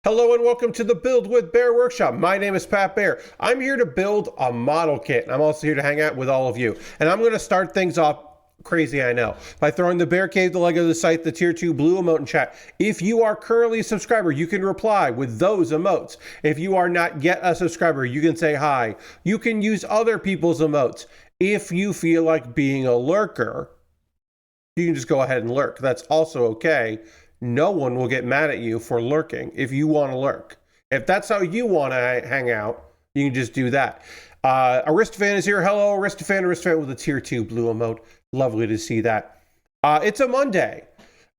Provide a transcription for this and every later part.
Hello and welcome to the Build with Bear Workshop. My name is Pat Bear. I'm here to build a model kit. I'm also here to hang out with all of you. And I'm going to start things off crazy, I know, by throwing the Bear Cave, the Lego, the site, the tier 2 blue emote in chat. If you are currently a subscriber, you can reply with those emotes. If you are not yet a subscriber, you can say hi. You can use other people's emotes. If you feel like being a lurker, you can just go ahead and lurk. That's also okay. No one will get mad at you for lurking if you want to lurk. If that's how you want to hang out, you can just do that. Aristofan is here. Hello, Aristofan with a tier 2 blue emote. Lovely to see that. It's a Monday.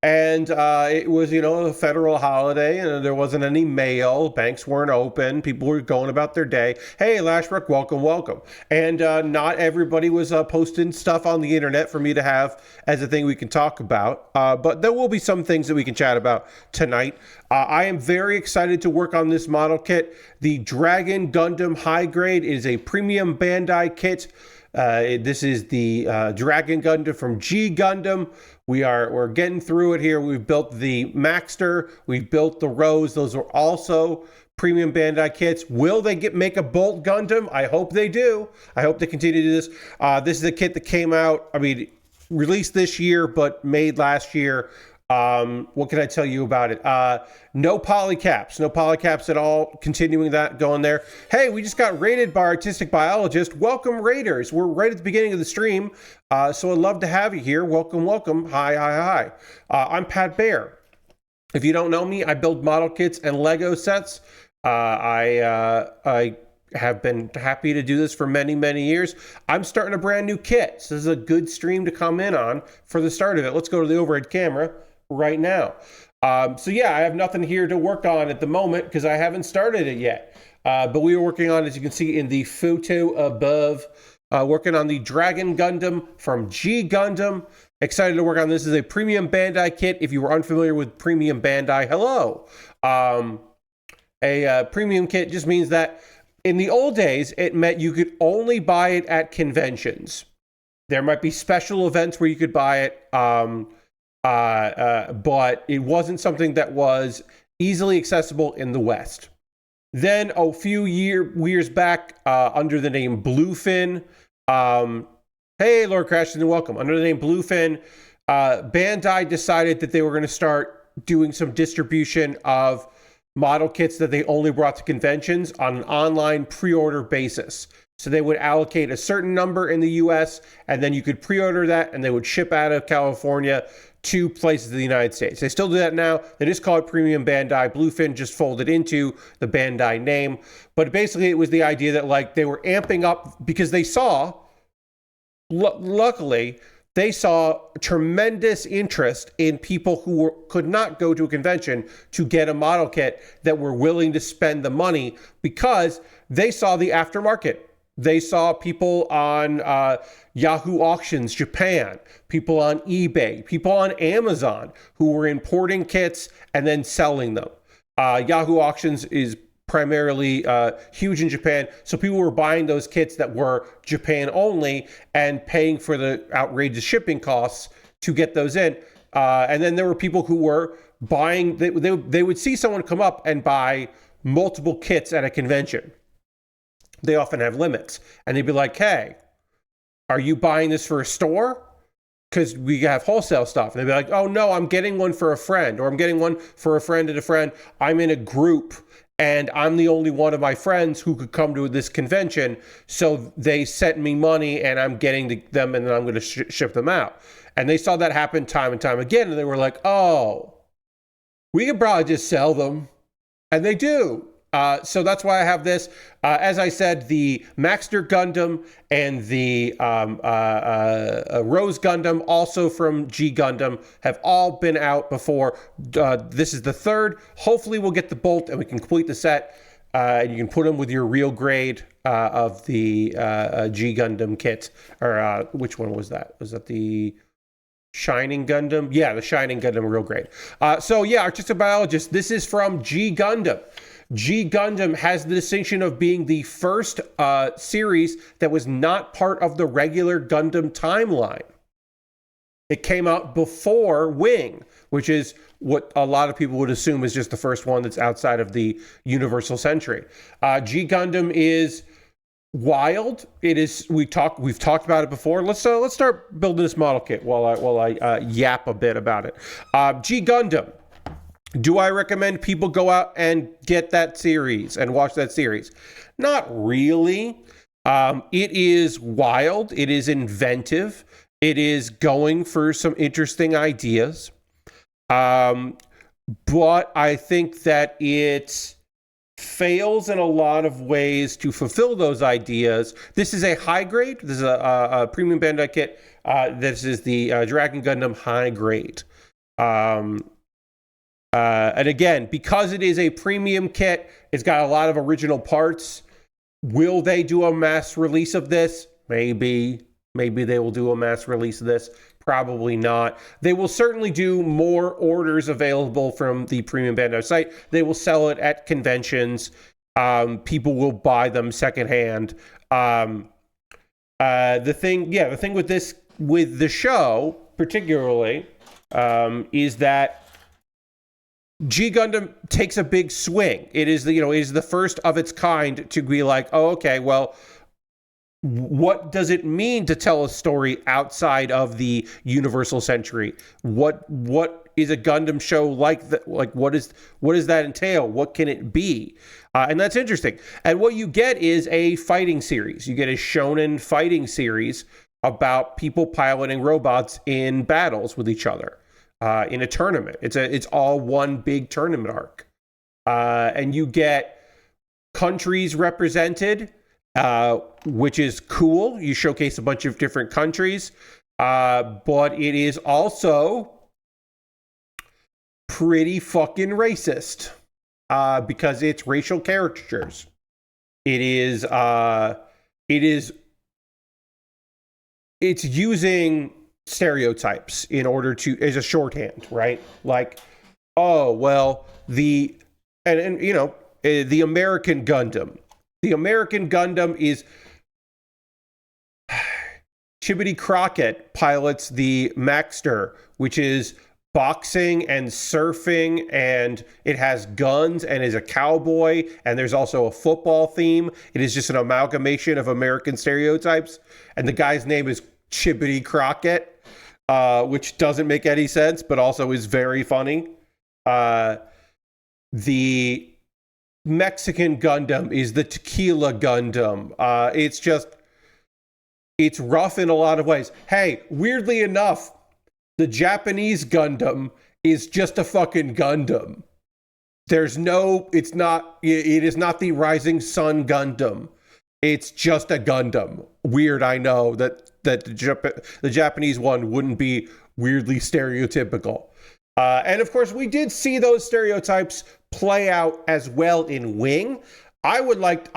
And it was, a federal holiday, and there wasn't any mail. Banks weren't open. People were going about their day. Hey, Lashbrook, welcome. And not everybody was posting stuff on the internet for me to have as a thing we can talk about. But there will be some things that we can chat about tonight. I am very excited to work on this model kit. The Dragon Gundam High Grade is a premium Bandai kit. This is the Dragon Gundam from G Gundam. We're getting through it here. We've built the Maxter. We've built the Rose. Those are also premium Bandai kits. Will they make a Bolt Gundam? I hope they do. I hope they continue to do this. This is a kit that came out, released this year, but made last year. What can I tell you about it? No polycaps at all. Continuing that, going there. Hey, we just got raided by Artistic Biologist. Welcome, Raiders. We're right at the beginning of the stream, so I'd love to have you here. Welcome. Hi. I'm Pat Bear. If you don't know me, I build model kits and Lego sets. I have been happy to do this for many years. I'm starting a brand new kit, so this is a good stream to come in on for the start of it. Let's go to the overhead camera right now. So yeah, I have nothing here to work on at the moment because I haven't started it yet. But we are working on, as you can see in the photo above, working on the Dragon Gundam from G Gundam. Excited to work on this. This is a premium Bandai kit. If you were unfamiliar with premium Bandai, hello. A premium kit just means that in the old days, it meant you could only buy it at conventions. There might be special events where you could buy it, but it wasn't something that was easily accessible in the West. Then a few years back, under the name Bluefin, hey, Lord Crashton, welcome. Under the name Bluefin, Bandai decided that they were going to start doing some distribution of model kits that they only brought to conventions on an online pre-order basis. So they would allocate a certain number in the US, and then you could pre-order that, and they would ship out of California to places in the United States. They still do that now. They just call it Premium Bandai. Bluefin just folded into the Bandai name. But basically, it was the idea that they were amping up because they saw, luckily, they saw tremendous interest in people who could not go to a convention to get a model kit that were willing to spend the money because they saw the aftermarket. They saw people on Yahoo Auctions Japan, people on eBay, people on Amazon who were importing kits and then selling them. Yahoo Auctions is primarily huge in Japan, so people were buying those kits that were Japan only and paying for the outrageous shipping costs to get those in. And then there were people who were buying, they would see someone come up and buy multiple kits at a convention. They often have limits. And they'd be like, hey, are you buying this for a store? Because we have wholesale stuff. And they'd be like, oh, no, I'm getting one for a friend, or I'm getting one for a friend and a friend. I'm in a group, and I'm the only one of my friends who could come to this convention. So they sent me money, and I'm getting them, and then I'm going to ship them out. And they saw that happen time and time again. And they were like, oh, we could probably just sell them. And they do. So that's why I have this. As I said, the Maxter Gundam and the Rose Gundam, also from G Gundam, have all been out before. This is the third. Hopefully we'll get the Bolt and we can complete the set. And you can put them with your real grade of the G Gundam kit. Or which one was that? Was that the Shining Gundam? Yeah, the Shining Gundam real grade. So yeah, Artistic Biologist, this is from G Gundam. G Gundam has the distinction of being the first series that was not part of the regular Gundam timeline. It came out before Wing, which is what a lot of people would assume is just the first one that's outside of the Universal Century. G Gundam is wild. It is. We've talked about it before. Let's start building this model kit while I yap a bit about it. G Gundam. Do I recommend people go out and get that series and watch that series? Not really. It is wild. It is inventive. It is going for some interesting ideas. But I think that it fails in a lot of ways to fulfill those ideas. This is a high grade. This is a premium Bandai kit. This is the Dragon Gundam high grade. And again, because it is a premium kit, it's got a lot of original parts. Will they do a mass release of this? Maybe they will do a mass release of this. Probably not. They will certainly do more orders available from the premium Bandai site. They will sell it at conventions. People will buy them secondhand. The thing with the show particularly, is that G Gundam takes a big swing. It is the first of its kind to be like, oh, okay, well, what does it mean to tell a story outside of the Universal Century? What is a Gundam show like? Like, what does that entail? What can it be? And that's interesting. And what you get is a fighting series. You get a shonen fighting series about people piloting robots in battles with each other. In a tournament. It's all one big tournament arc. And you get countries represented, which is cool. You showcase a bunch of different countries. But it is also pretty fucking racist. Because it's racial caricatures. It's using stereotypes in order to, as a shorthand, right? Like, oh, well, the American Gundam. The American Gundam is Chibity Crockett pilots the Maxter, which is boxing and surfing, and it has guns and is a cowboy, and there's also a football theme. It is just an amalgamation of American stereotypes, and the guy's name is Chibity Crockett. Which doesn't make any sense, but also is very funny. The Mexican Gundam is the Tequila Gundam. It's rough in a lot of ways. Hey, weirdly enough, the Japanese Gundam is just a fucking Gundam. It is not the Rising Sun Gundam. It's just a Gundam. Weird, I know, that the Japanese one wouldn't be weirdly stereotypical. And of course, we did see those stereotypes play out as well in Wing. I would like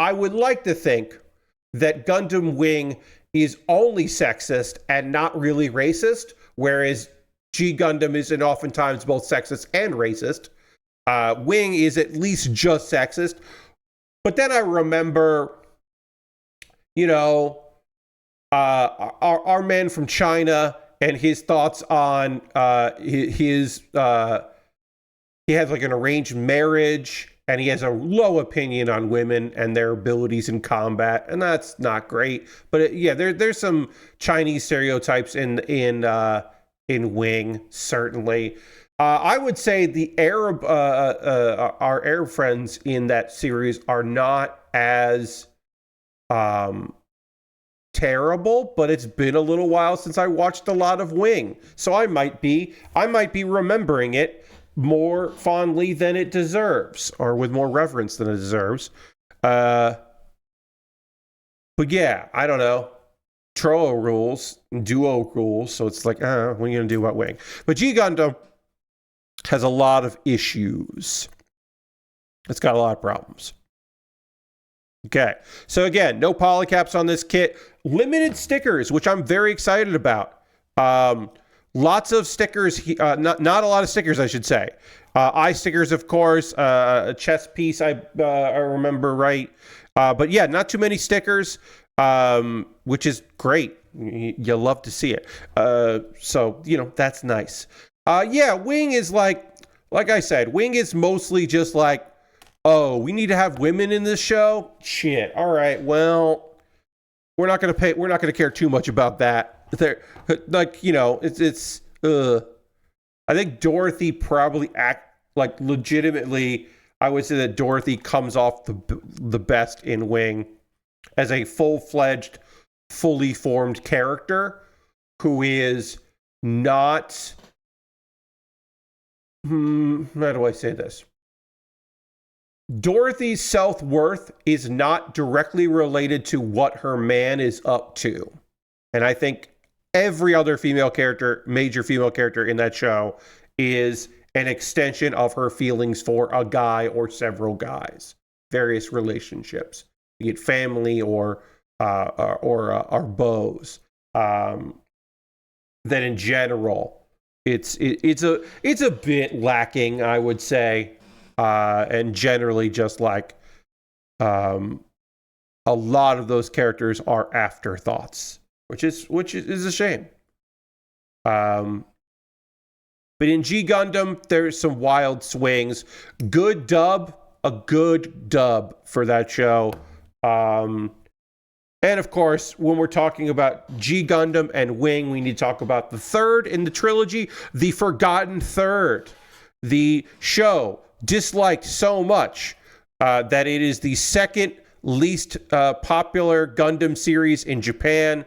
to think that Gundam Wing is only sexist and not really racist, whereas G Gundam is oftentimes both sexist and racist. Wing is at least just sexist. But then I remember, our man from China and his thoughts on he has like an arranged marriage, and he has a low opinion on women and their abilities in combat, and that's not great. But there's some Chinese stereotypes in Wing, certainly. I would say the Arab our Arab friends in that series are not as terrible, but it's been a little while since I watched a lot of Wing, so I might be remembering it more fondly than it deserves, or with more reverence than it deserves. But yeah, I don't know. Trollo rules, Duo rules, so it's like, what are you gonna do about Wing? But G Gundam has a lot of issues. It's got a lot of problems. Okay, so again, no polycaps on this kit. Limited stickers, which I'm very excited about. Lots of stickers, not a lot of stickers, I should say. Eye stickers, of course, a chest piece, I remember right. But yeah, not too many stickers, which is great. You love to see it. So, that's nice. Yeah, Wing is like I said, Wing is mostly just like, oh, we need to have women in this show? Shit. All right, well, we're not going to care too much about that. It's I think Dorothy probably legitimately, I would say that Dorothy comes off the best in Wing as a full-fledged, fully formed character who is not, how do I say this? Dorothy's self-worth is not directly related to what her man is up to. And I think every other major female character in that show is an extension of her feelings for a guy or several guys, various relationships, be it family or beaus. That in general, it's a bit lacking, I would say, and generally just like a lot of those characters are afterthoughts, which is a shame. But in G Gundam, there's some wild swings. A good dub for that show. And of course, when we're talking about G Gundam and Wing, we need to talk about the third in the trilogy, the Forgotten Third. The show disliked so much that it is the second least popular Gundam series in Japan.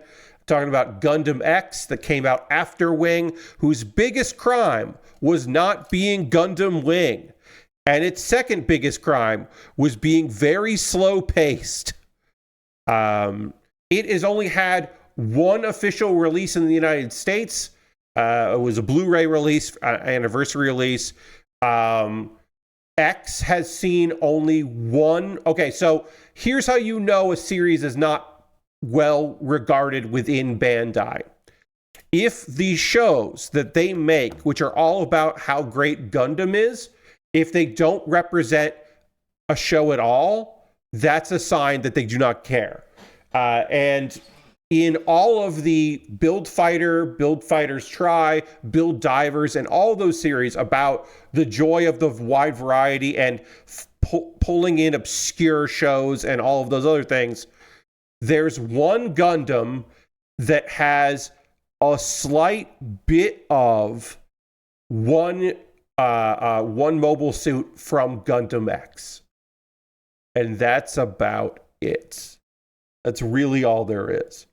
Talking about Gundam X that came out after Wing, whose biggest crime was not being Gundam Wing. And its second biggest crime was being very slow paced. It has only had one official release in the United States. It was a Blu-ray release, anniversary release. X has seen only one. Okay, so here's how you know a series is not well regarded within Bandai. If the shows that they make, which are all about how great Gundam is, if they don't represent a show at all, that's a sign that they do not care. And in all of the Build Fighters Try, Build Divers, and all those series about the joy of the wide variety and pulling in obscure shows and all of those other things, there's one Gundam that has a slight bit of one mobile suit from Gundam X. And that's about it. That's really all there is.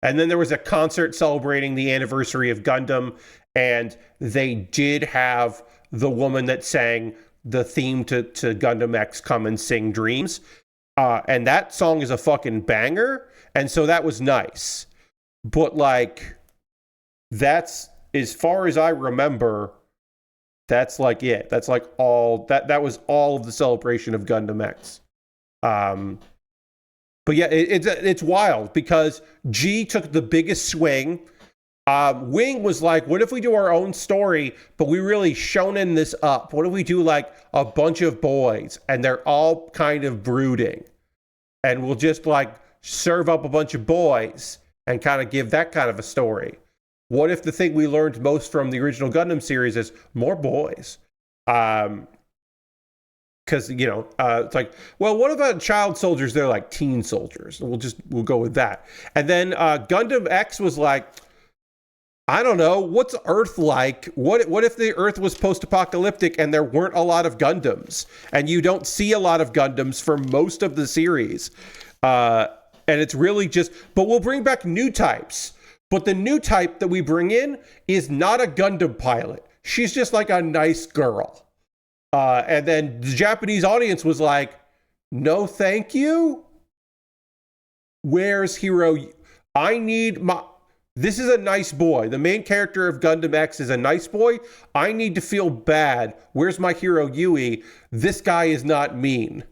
And then there was a concert celebrating the anniversary of Gundam, and they did have the woman that sang the theme to Gundam X come and sing Dreams. And that song is a fucking banger, and so that was nice. But, like, that's, as far as I remember, that's, like, it. That's, like, all, that was all of the celebration of Gundam X. But, yeah, it's wild, because G took the biggest swing. Wing was like, what if we do our own story, but we really shonen this up? What if we do, like, a bunch of boys, and they're all kind of brooding, and we'll just, like, serve up a bunch of boys and kind of give that kind of a story? What if the thing we learned most from the original Gundam series is more boys? Because, it's like, well, what about child soldiers? They're like teen soldiers. We'll go with that. And then Gundam X was like, I don't know, what's Earth like? What if the Earth was post-apocalyptic and there weren't a lot of Gundams? And you don't see a lot of Gundams for most of the series. And it's really just, but we'll bring back new types. But the new type that we bring in is not a Gundam pilot. She's just like a nice girl. And then the Japanese audience was like, no, thank you. Where's Hiro? This is a nice boy. The main character of Gundam X is a nice boy. I need to feel bad. Where's my hero Yui? This guy is not mean.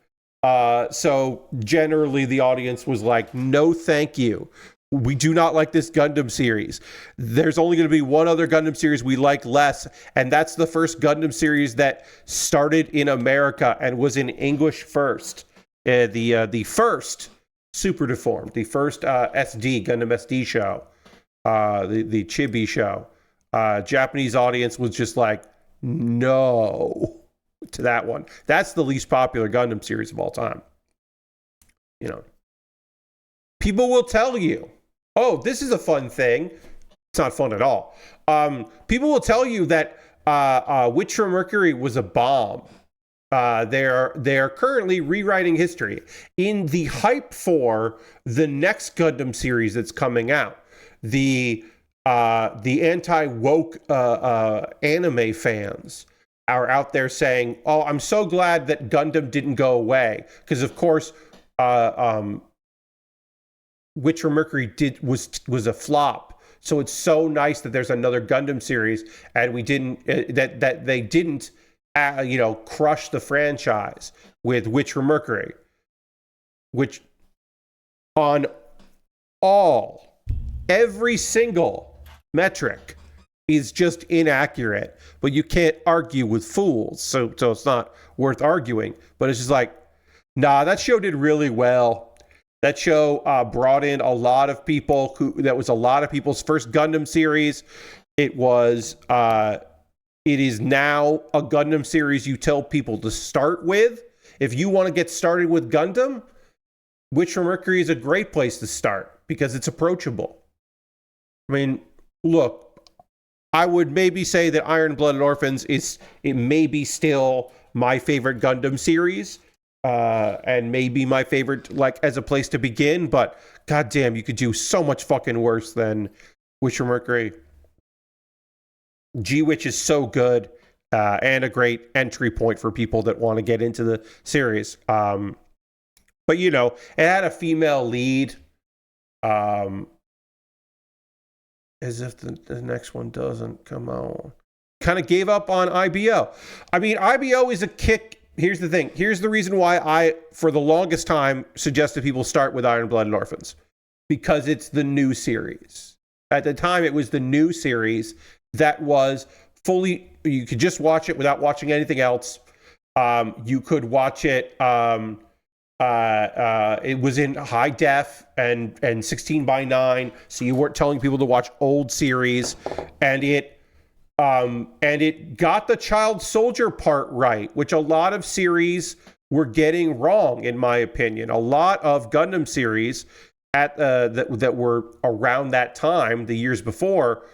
So generally the audience was like, no, thank you. We do not like this Gundam series. There's only going to be one other Gundam series we like less, and that's the first Gundam series that started in America and was in English first. The first super deformed. The first SD, Gundam SD show, the Chibi show, Japanese audience was just like, no to that one. That's the least popular Gundam series of all time. You know, people will tell you, oh, this is a fun thing. It's not fun at all. People will tell you that Witch from Mercury was a bomb. They're currently rewriting history in the hype for the next Gundam series that's coming out. The anti-woke anime fans are out there saying, "Oh, I'm so glad that Gundam didn't go away," because of course, Witch from Mercury was a flop. So it's so nice that there's another Gundam series, and we didn't that they didn't crush the franchise with Witch from Mercury, which on every single metric is just inaccurate. But you can't argue with fools, so it's not worth arguing. But it's just like, nah, that show did really well. That show brought in a lot of people that was a lot of people's first Gundam series. It is now a Gundam series you tell people to start with. If you want to get started with Gundam, Witch from Mercury is a great place to start because it's approachable. I mean, look, I would maybe say that Iron-Blooded Orphans it may be still my favorite Gundam series. And maybe my favorite, like, as a place to begin, but goddamn, you could do so much fucking worse than Witch from Mercury. G-Witch is so good, and a great entry point for people that want to get into the series. But it had a female lead, as if the next one doesn't come on. Kind of gave up on IBO. I mean, IBO is a kick. Here's the thing. Here's the reason why I, for the longest time, suggested people start with Iron-Blooded Orphans. Because it's the new series. At the time, it was the new series that was fully... You could just watch it without watching anything else. You could watch it... it was in high def and 16:9, so you weren't telling people to watch old series. And it got the child soldier part right, which a lot of series were getting wrong, in my opinion. A lot of Gundam series that were around that time, the years before,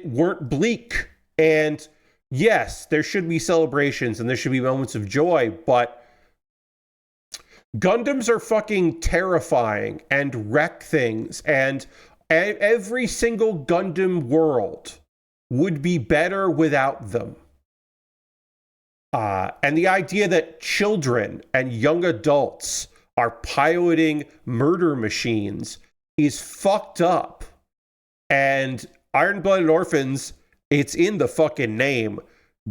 weren't bleak. And yes, there should be celebrations and there should be moments of joy, but Gundams are fucking terrifying and wreck things, and every single Gundam world would be better without them. And the idea that children and young adults are piloting murder machines is fucked up. And Iron-Blooded Orphans, it's in the fucking name,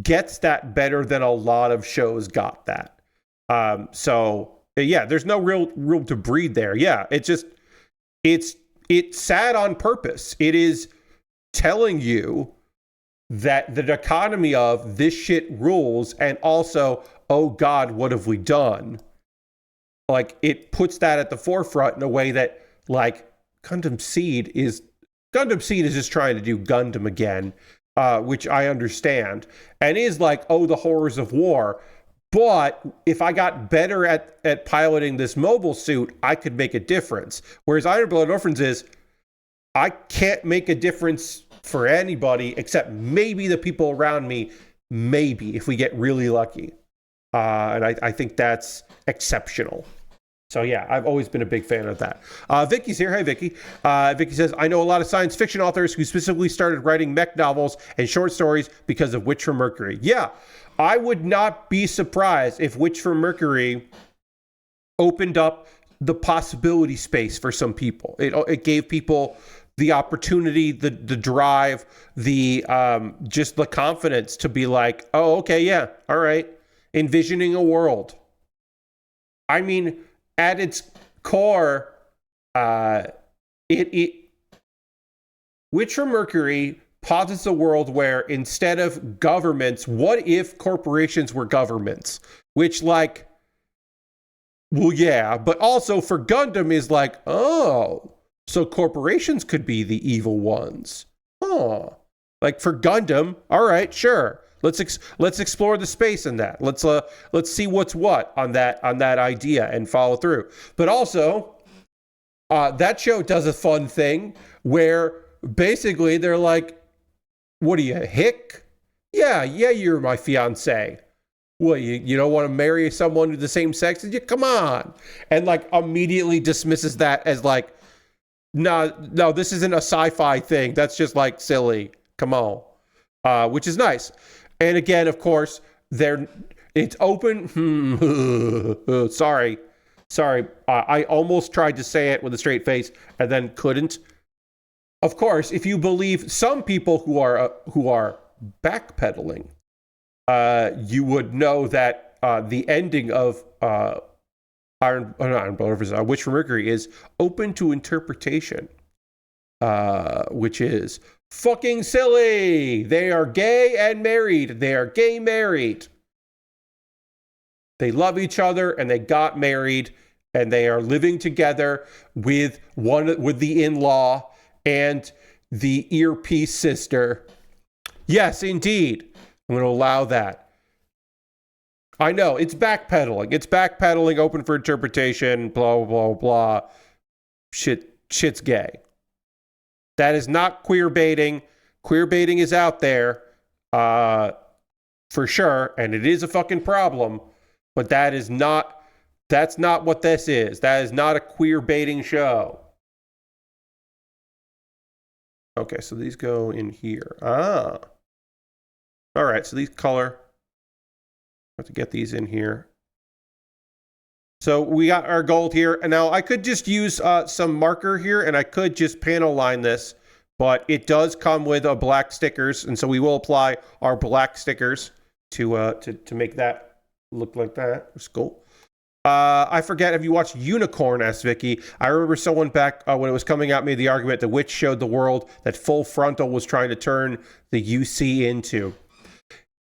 gets that better than a lot of shows got that. So yeah, there's no real room to breathe there. Yeah, it's sad on purpose. It is telling you that the dichotomy of this shit rules and also, oh God, what have we done? Like, it puts that at the forefront in a way that, like, Gundam Seed is just trying to do Gundam again, which I understand, and is like, oh, the horrors of war. But if I got better at piloting this mobile suit, I could make a difference. Whereas Iron-Blooded Orphans is, I can't make a difference for anybody except maybe the people around me, maybe, if we get really lucky. And I think that's exceptional. So yeah, I've always been a big fan of that. Vicky's here. Hi, Vicky. Vicky says, I know a lot of science fiction authors who specifically started writing mech novels and short stories because of Witch from Mercury. Yeah, I would not be surprised if Witch from Mercury opened up the possibility space for some people. It gave people the opportunity, the drive, just the confidence to be like, oh, okay, yeah, all right. Envisioning a world. I mean, at its core, Witch from Mercury posits a world where instead of governments, what if corporations were governments? Which, like, Well, yeah, but also for Gundam is like, oh, so corporations could be the evil ones. Huh. Like for Gundam, all right, sure. Let's explore the space in that. Let's see what's what on that idea and follow through. But also, that show does a fun thing where basically they're like, "What are you, hick? Yeah, you're my fiance. What, you don't want to marry someone of the same sex as you? Come on." And like immediately dismisses that as like, no, this isn't a sci-fi thing. That's just like silly. Come on. Which is nice. And again, of course, it's open. Sorry. I almost tried to say it with a straight face and then couldn't. Of course, if you believe some people who are backpedaling, you would know that the ending of Witch from Mercury is open to interpretation, which is fucking silly. They are gay and married. They are gay married. They love each other and they got married and they are living together with the in-law and the earpiece sister. Yes, indeed. I'm going to allow that. I know, it's backpedaling. It's backpedaling, open for interpretation, blah, blah, blah. Shit's gay. That is not queer baiting. Queer baiting is out there, for sure, and it is a fucking problem, but that's not what this is. That is not a queer baiting show. Okay, so these go in here. All right, so these color. I have to get these in here. So we got our gold here. And now I could just use some marker here and I could just panel line this, but it does come with black stickers. And so we will apply our black stickers to make that look like that. It's cool. I forget, have you watched Unicorn, asked Vicky. I remember someone back when it was coming out made the argument that Witch showed the world that Full Frontal was trying to turn the UC into.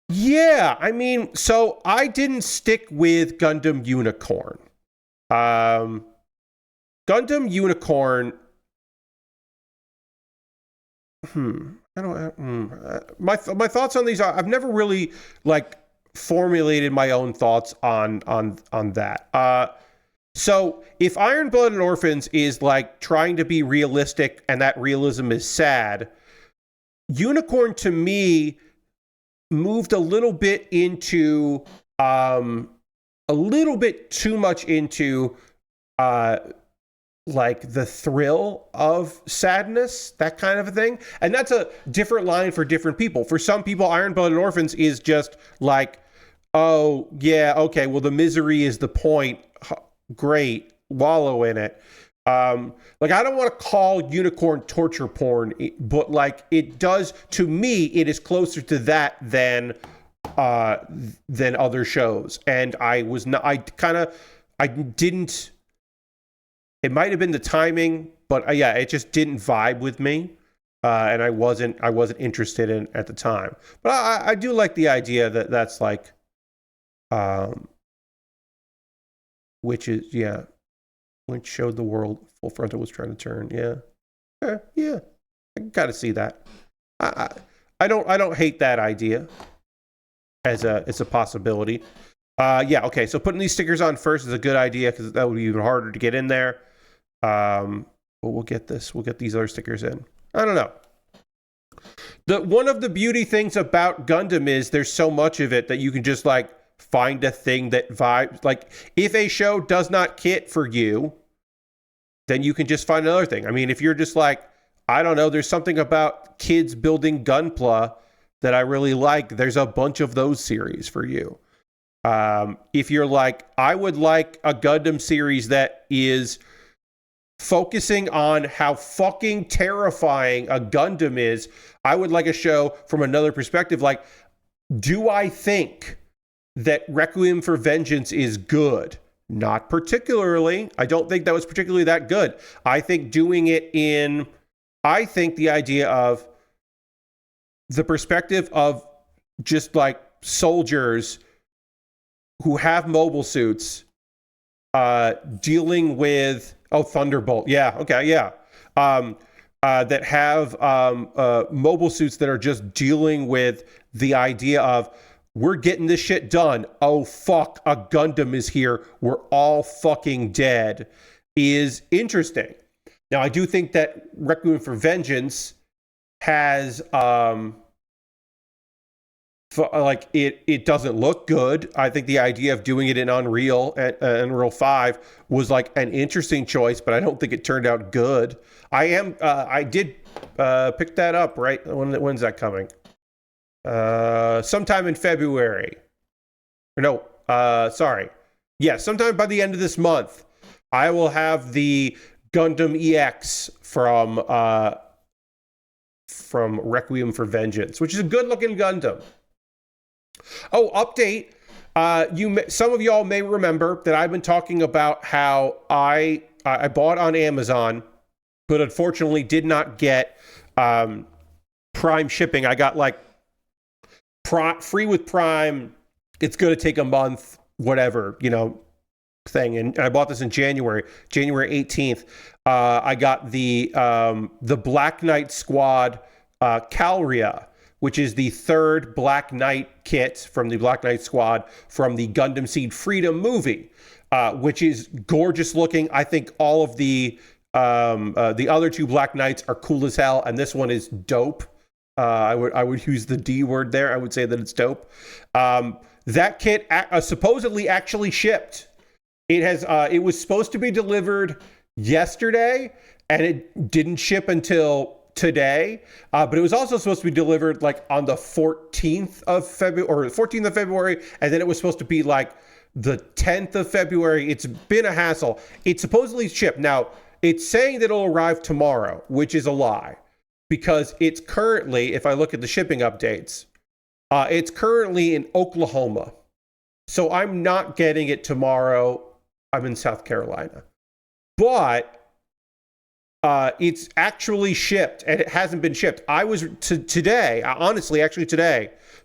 Yeah, I mean, so I didn't stick with Gundam Unicorn. Gundam Unicorn. My thoughts on these are I've never really like formulated my own thoughts on that. So if Iron Blood and Orphans is like trying to be realistic and that realism is sad, Unicorn to me moved a little bit into a little bit too much into like the thrill of sadness, that kind of a thing. And that's a different line for different people. For some people, Iron Blood and Orphans is just like, oh yeah, okay, well the misery is the point. Great, wallow in it. Like I don't want to call Unicorn torture porn, but like it does, to me, it is closer to that than other shows. And I didn't, it might have been the timing, but yeah, it just didn't vibe with me. And I wasn't interested in at the time, but I do like the idea that that's like, which is, yeah. Which showed the world Full Frontal was trying to turn. Yeah. Yeah. I can kind of see that. I don't hate that idea as a possibility. Yeah, okay. So putting these stickers on first is a good idea because that would be even harder to get in there. But we'll get these other stickers in. I don't know. One of the beauty things about Gundam is there's so much of it that you can just like find a thing that vibes. Like if a show does not kit for you, then you can just find another thing. I mean, if you're just like, I don't know, there's something about kids building Gunpla that I really like. There's a bunch of those series for you. If you're like, I would like a Gundam series that is focusing on how fucking terrifying a Gundam is, I would like a show from another perspective. Like, do I think that Requiem for Vengeance is good? Not particularly. I don't think that was particularly that good. I think the idea of the perspective of just like soldiers who have mobile suits dealing with Thunderbolt. Yeah, okay, yeah. That have mobile suits that are just dealing with the idea of we're getting this shit done. Oh fuck, a Gundam is here. We're all fucking dead. Is interesting. Now I do think that Requiem for Vengeance has it doesn't look good. I think the idea of doing it in Unreal 5 was like an interesting choice, but I don't think it turned out good. I did pick that up, right? When's that coming? Sometime in February. Or no, sorry. Yeah, sometime by the end of this month, I will have the Gundam EX from Requiem for Vengeance, which is a good-looking Gundam. Oh, update. Some of y'all may remember that I've been talking about how I bought on Amazon, but unfortunately did not get Prime shipping. I got like free with Prime. It's going to take a month, whatever, thing. And I bought this in January 18th. I got the Black Knight Squad Calria, which is the third Black Knight kit from the Black Knight Squad from the Gundam Seed Freedom movie, which is gorgeous looking. I think all of the other two Black Knights are cool as hell, and this one is dope. I would use the D word there. I would say that it's dope. That kit supposedly actually shipped. It was supposed to be delivered yesterday, and it didn't ship until today, but it was also supposed to be delivered like on the 14th of February, and then it was supposed to be like the 10th of February. It's been a hassle. It's supposedly shipped. Now, it's saying that it'll arrive tomorrow, which is a lie, because it's currently, if I look at the shipping updates, it's currently in Oklahoma. So I'm not getting it tomorrow. I'm in South Carolina. But it's actually shipped, and it hasn't been shipped. I was today,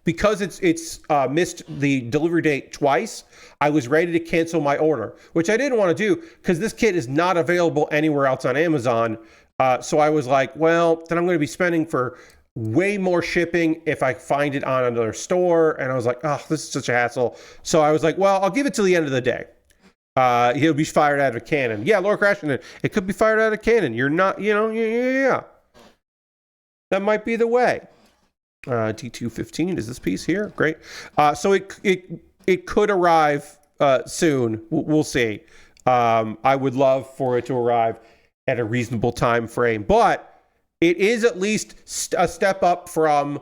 because it's missed the delivery date twice. I was ready to cancel my order, which I didn't want to do because this kit is not available anywhere else on Amazon. So I was like, well, then I'm going to be spending for way more shipping if I find it on another store. And I was like, oh, this is such a hassle. So I was like, well, I'll give it till the end of the day. He'll be fired out of a cannon. Yeah, Laura Crashington, it could be fired out of a cannon. You're not, yeah. That might be the way. D215 is this piece here? Great. So it could arrive soon. We'll see. I would love for it to arrive at a reasonable time frame, but it is at least a step up from.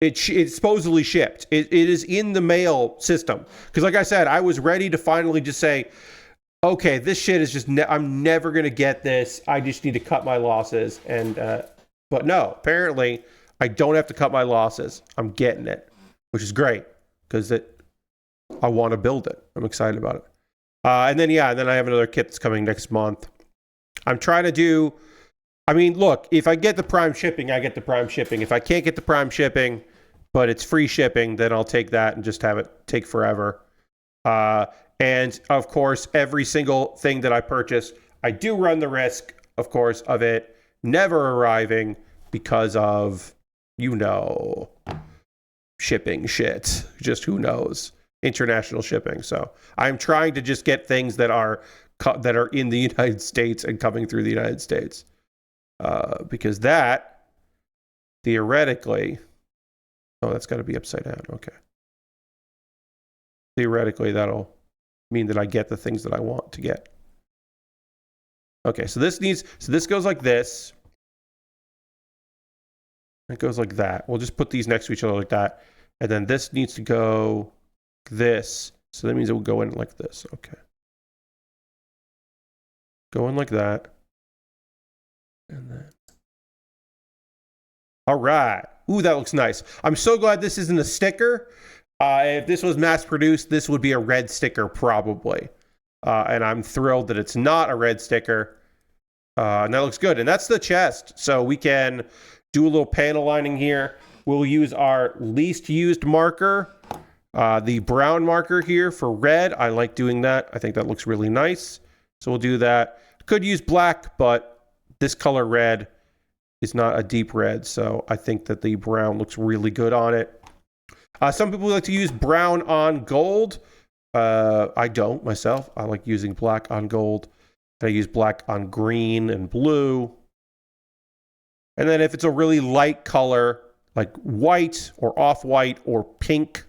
It's supposedly shipped. It is in the mail system. Because like I said, I was ready to finally just say, okay, this shit is just, I'm never going to get this. I just need to cut my losses. And but no, apparently I don't have to cut my losses. I'm getting it, which is great because I want to build it. I'm excited about it. And then I have another kit that's coming next month. I'm trying to do, look, if I get the Prime shipping, I get the Prime shipping. If I can't get the Prime shipping, but it's free shipping, then I'll take that and just have it take forever. And of course, every single thing that I purchase, I do run the risk, of course, of it never arriving because of, shipping shit. Just who knows? International shipping. So I'm trying to just get things that are in the United States and coming through the United States. Because that, theoretically, that's got to be upside down. Okay. Theoretically, that'll mean that I get the things that I want to get. Okay, so this goes like this. It goes like that. We'll just put these next to each other like that. And then this needs to go this. So that means it will go in like this. Okay. Go in like that. And then. All right. Ooh, that looks nice. I'm so glad this isn't a sticker. If this was mass produced, this would be a red sticker probably. And I'm thrilled that it's not a red sticker. And that looks good. And that's the chest. So we can do a little panel lining here. We'll use our least used marker. The brown marker here for red, I like doing that. I think that looks really nice. So we'll do that. Could use black, but this color red is not a deep red, so I think that the brown looks really good on it. Some people like to use brown on gold. I don't myself. I like using black on gold. I use black on green and blue. And then if it's a really light color, like white or off-white or pink,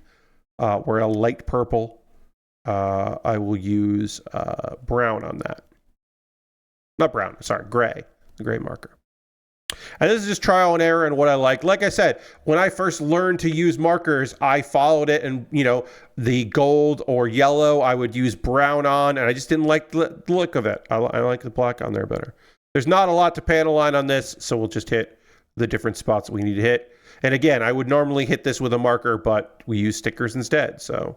or a light purple, I will use brown on that. Not brown, sorry, gray. The gray marker. And this is just trial and error and what I like. Like I said, when I first learned to use markers, I followed it, and the gold or yellow, I would use brown on, and I just didn't like the look of it. I like the black on there better. There's not a lot to panel line on this, so we'll just hit the different spots we need to hit. And again, I would normally hit this with a marker, but we use stickers instead, so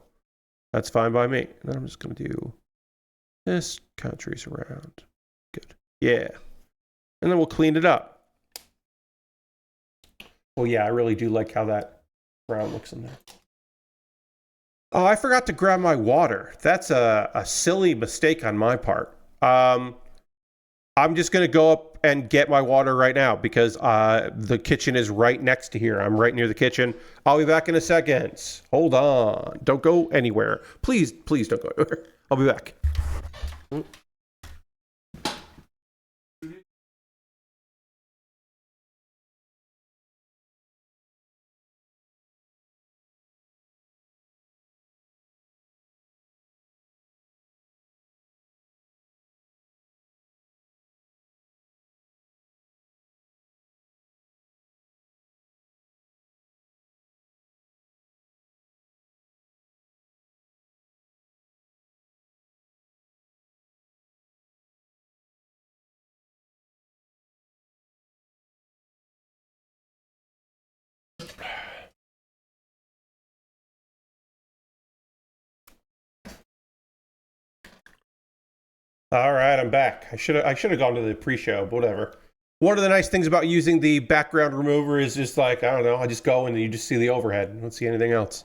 that's fine by me. And I'm just going to do this, kind of trace around. Good. Yeah. And then we'll clean it up. Well, yeah, I really do like how that brown looks in there. Oh, I forgot to grab my water. That's a silly mistake on my part. I'm just going to go up and get my water right now because the kitchen is right next to here. I'm right near the kitchen. I'll be back in a second. Hold on. Don't go anywhere. Please, please don't go anywhere. I'll be back. All right, I'm back. I should have gone to the pre-show, but whatever. One of the nice things about using the background remover is just like, I don't know, I just go and you just see the overhead. You don't see anything else.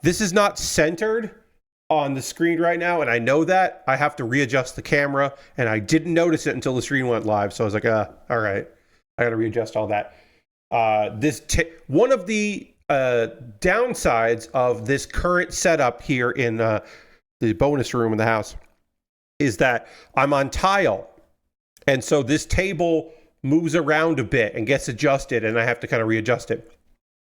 This is not centered on the screen right now, and I know that. I have to readjust the camera, and I didn't notice it until the screen went live, so I was like, all right. I got to readjust all that. One of the downsides of this current setup here in the bonus room in the house is that I'm on tile. And so this table moves around a bit and gets adjusted, and I have to kind of readjust it.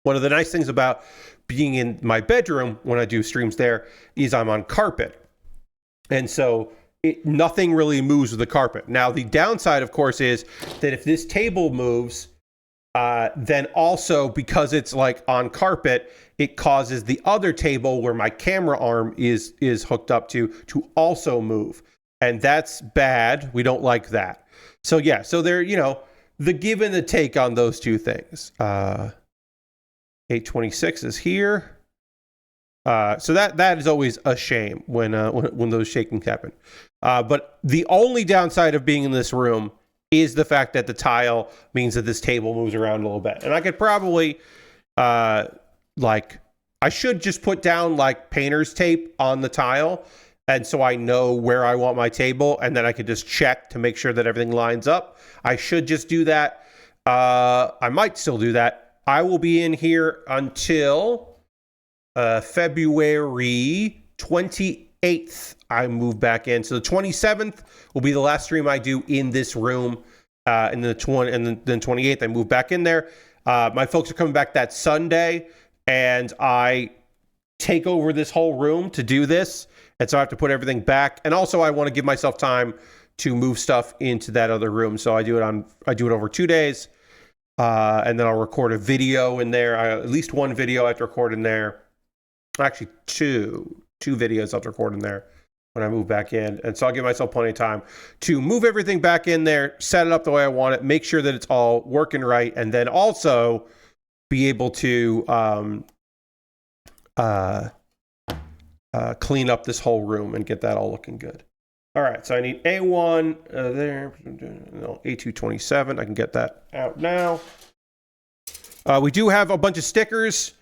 One of the nice things about being in my bedroom when I do streams there is I'm on carpet. And so nothing really moves with the carpet. Now, the downside, of course, is that if this table moves, then also because it's like on carpet, it causes the other table where my camera arm is hooked up to also move. And that's bad. We don't like that. So yeah, so there, the give and the take on those two things. 826 is here. So that is always a shame when those shakings happen. But the only downside of being in this room is the fact that the tile means that this table moves around a little bit. And I could probably, I should just put down like painter's tape on the tile. And so I know where I want my table, and then I could just check to make sure that everything lines up. I should just do that. I might still do that. I will be in here until February 28th. I move back in. So the 27th will be the last stream I do in this room. And then 28th, I move back in there. My folks are coming back that Sunday, and I take over this whole room to do this. And so I have to put everything back. And also I want to give myself time to move stuff into that other room. So I do it over 2 days. And then I'll record a video in there. At least one video I have to record in there. Actually, two videos I have to record in there when I move back in. And so I'll give myself plenty of time to move everything back in there, set it up the way I want it, make sure that it's all working right, and then also be able to clean up this whole room and get that all looking good. All right, so I need A1 there, no, A227. I can get that out now. We do have a bunch of stickers.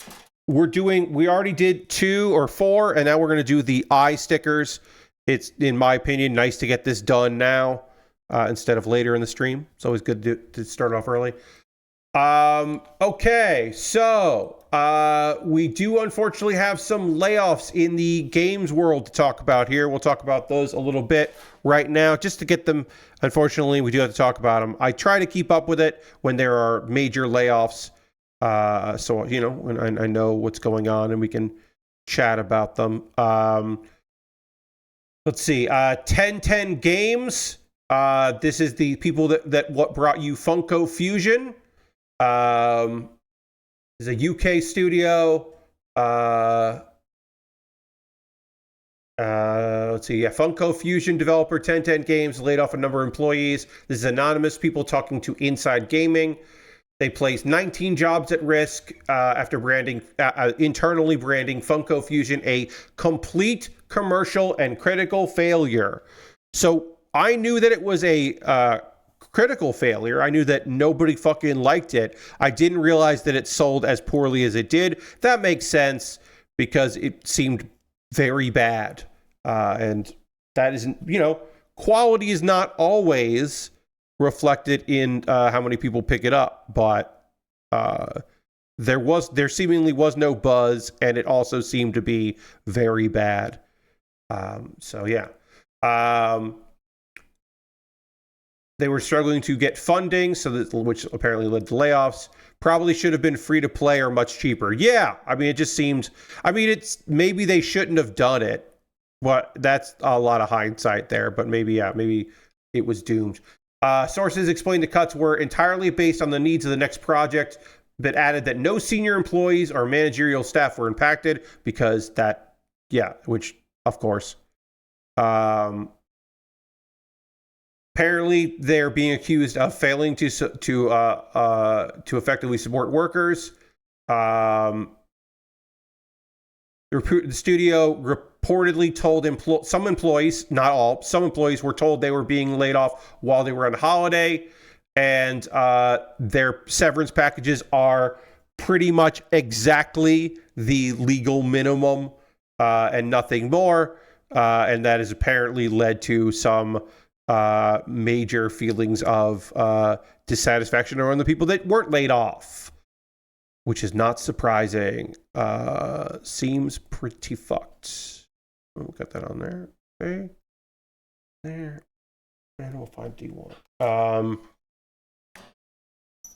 we already did 2 or 4, and now we're going to do the eye stickers. It's, in my opinion, nice to get this done now instead of later in the stream. It's always good to start off early. Okay, so we do unfortunately have some layoffs in the games world to talk about here. We'll talk about those a little bit right now, just to get them. Unfortunately, we do have to talk about them. I try to keep up with it when there are major layoffs, so you know, when I know what's going on and we can chat about them. Let's see, 1010 Games. This is the people that what brought you Funko Fusion. It's a UK studio. Let's see. Yeah, Funko Fusion developer 1010 Games laid off a number of employees. This is anonymous people talking to Inside Gaming. They placed 19 jobs at risk after internally branding Funko Fusion a complete commercial and critical failure. So I knew that it was a critical failure. I knew that nobody fucking liked it. I didn't realize that it sold as poorly as it did. That makes sense because it seemed very bad. And that isn't, you know, quality is not always reflected in how many people pick it up, but there seemingly was no buzz, and it also seemed to be very bad. So yeah. They were struggling to get funding, which apparently led to layoffs. Probably should have been free to play or much cheaper. Yeah, I mean, it just seems. I mean, it's maybe they shouldn't have done it, but that's a lot of hindsight there. But maybe it was doomed. Sources explained the cuts were entirely based on the needs of the next project, but added that no senior employees or managerial staff were impacted because which of course. Apparently, they're being accused of failing to effectively support workers. The studio reportedly told some employees, not all, some employees were told they were being laid off while they were on holiday, and their severance packages are pretty much exactly the legal minimum and nothing more. And that has apparently led to some major feelings of dissatisfaction around the people that weren't laid off, which is not surprising. Seems pretty fucked. We'll get that on there. Okay. There. And we'll find D1.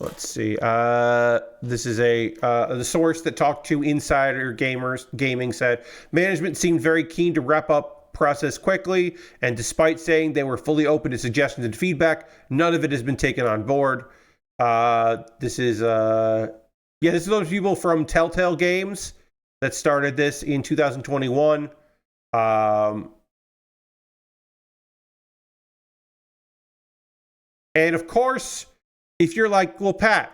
Let's see. This is the source that talked to Insider Gaming said management seemed very keen to wrap up process quickly, and despite saying they were fully open to suggestions and feedback, none of it has been taken on board. This is those people from Telltale Games that started this in 2021. And of course, if you're like, well, Pat,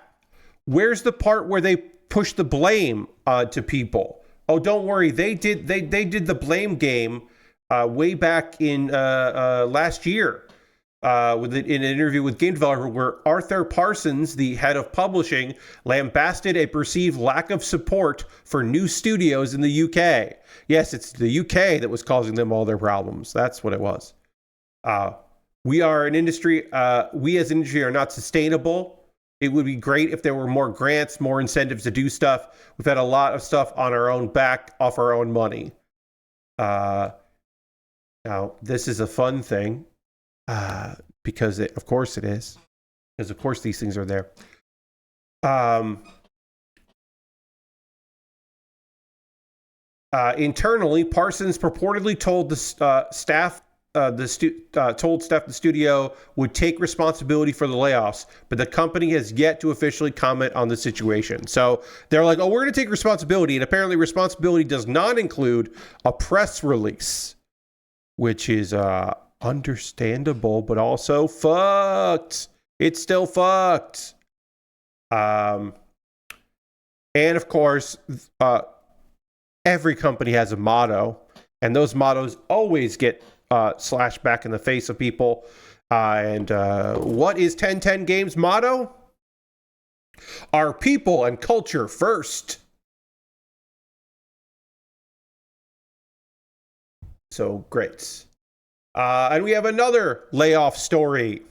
where's the part where they push the blame to people? Oh, don't worry, they did the blame game way back in last year in an interview with Game Developer, where Arthur Parsons, the head of publishing, lambasted a perceived lack of support for new studios in the UK. Yes, it's the UK that was causing them all their problems. That's what it was. We are an industry, we as an industry are not sustainable. It would be great if there were more grants, more incentives to do stuff. We've had a lot of stuff on our own back, off our own money. Now, this is a fun thing, because of course it is. Because of course these things are there. Internally, Parsons purportedly told the staff the studio would take responsibility for the layoffs, but the company has yet to officially comment on the situation. So they're like, oh, we're going to take responsibility, and apparently responsibility does not include a press release, which is understandable, but also fucked. It's still fucked. And of course, every company has a motto, and those mottos always get slashed back in the face of people. And what is 1010 Games' motto? Our people and culture first. So great. And we have another layoff story.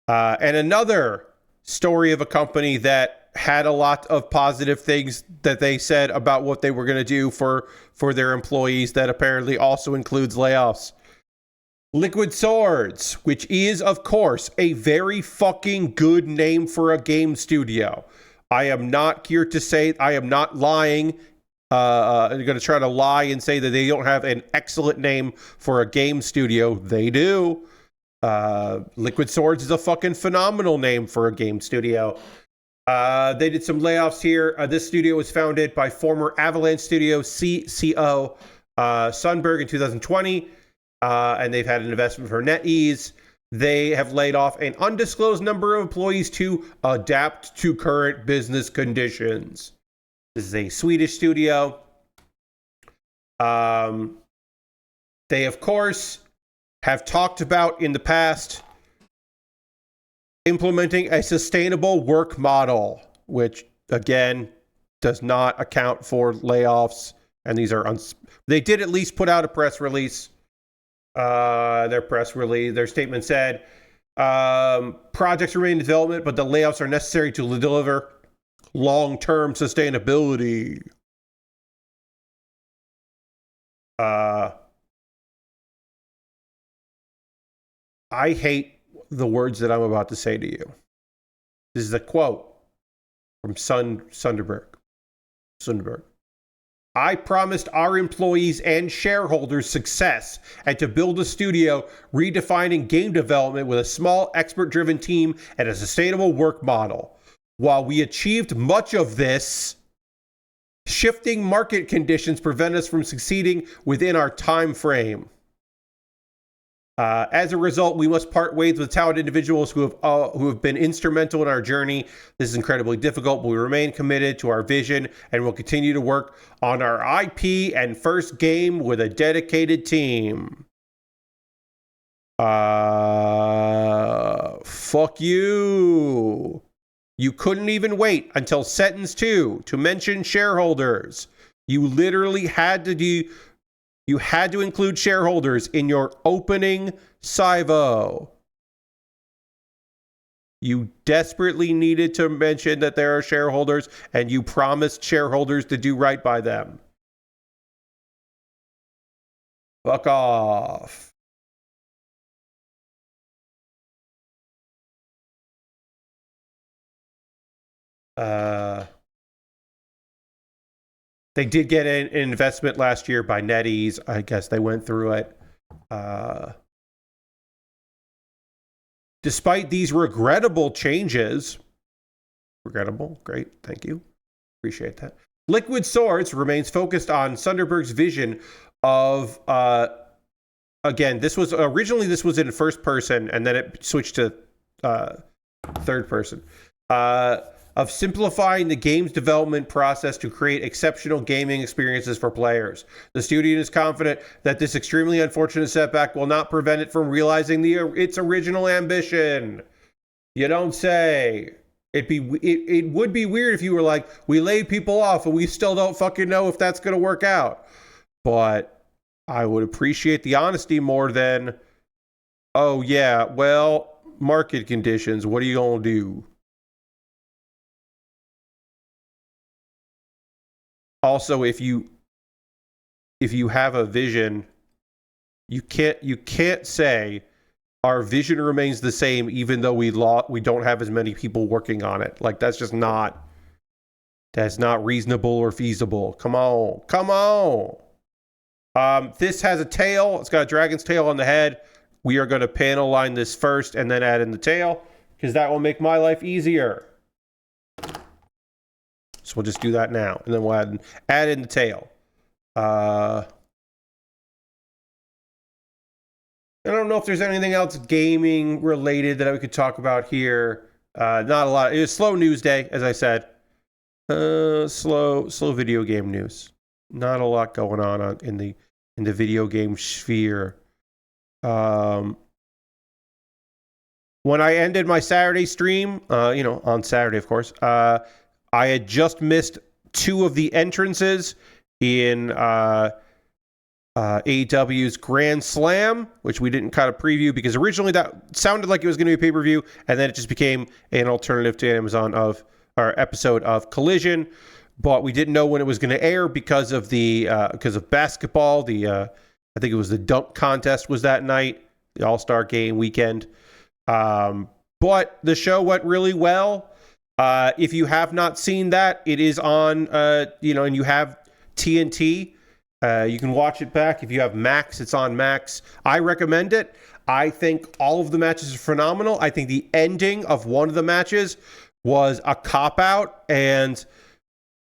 And another story of a company that had a lot of positive things that they said about what they were going to do for their employees that apparently also includes layoffs. Liquid Swords, which is, of course, a very fucking good name for a game studio. I am not here to say, I am not lying. I'm going to try to lie and say that they don't have an excellent name for a game studio. They do. Liquid Swords is a fucking phenomenal name for a game studio. They did some layoffs here. This studio was founded by former Avalanche Studio CCO Sundberg in 2020, and they've had an investment for NetEase. They have laid off an undisclosed number of employees to adapt to current business conditions. This is a Swedish studio. They, of course, have talked about in the past implementing a sustainable work model, which, again, does not account for layoffs. And these are... they did at least put out a press release. Their statement said, projects remain in development, but the layoffs are necessary to deliver long-term sustainability. I hate the words that I'm about to say to you. This is a quote from Sundberg. I promised our employees and shareholders success and to build a studio redefining game development with a small expert-driven team and a sustainable work model. While we achieved much of this, shifting market conditions prevent us from succeeding within our time frame. As a result, we must part ways with talented individuals who have been instrumental in our journey. This is incredibly difficult, but we remain committed to our vision and will continue to work on our IP and first game with a dedicated team. Fuck you. You couldn't even wait until sentence 2 to mention shareholders. You literally had to do... You had to include shareholders in your opening salvo. You desperately needed to mention that there are shareholders, and you promised shareholders to do right by them. Fuck off. They did get an investment last year by NetEase. I guess they went through it. Despite these regrettable changes, great, thank you. Appreciate that. Liquid Swords remains focused on Sundberg's vision of, again, this was in first person, and then it switched to third person. Of simplifying the game's development process to create exceptional gaming experiences for players. The studio is confident that this extremely unfortunate setback will not prevent it from realizing its original ambition. You don't say. It would be weird if you were like, we laid people off and we still don't fucking know if that's going to work out. But I would appreciate the honesty more than, oh yeah, well, market conditions, what are you going to do? Also, if you have a vision, you can't say our vision remains the same even though we don't have as many people working on it. Like that's not reasonable or feasible. Come on. This has a tail. It's got a dragon's tail on the head. We are going to panel line this first and then add in the tail because that will make my life easier. So we'll just do that now, and then we'll add in the tail. I don't know if there's anything else gaming related that we could talk about here. Not a lot. It was slow news day, as I said. Slow video game news. Not a lot going on in the video game sphere. When I ended my Saturday stream, on Saturday, of course, I had just missed 2 of the entrances in AEW's Grand Slam, which we didn't kind of preview because originally that sounded like it was going to be a pay-per-view, and then it just became an alternative to Amazon of our episode of Collision. But we didn't know when it was going to air because of basketball. I think it was the dunk contest was that night, the All-Star Game weekend. But the show went really well. If you have not seen that, it is on, and you have TNT. You can watch it back. If you have Max, it's on Max. I recommend it. I think all of the matches are phenomenal. I think the ending of one of the matches was a cop-out and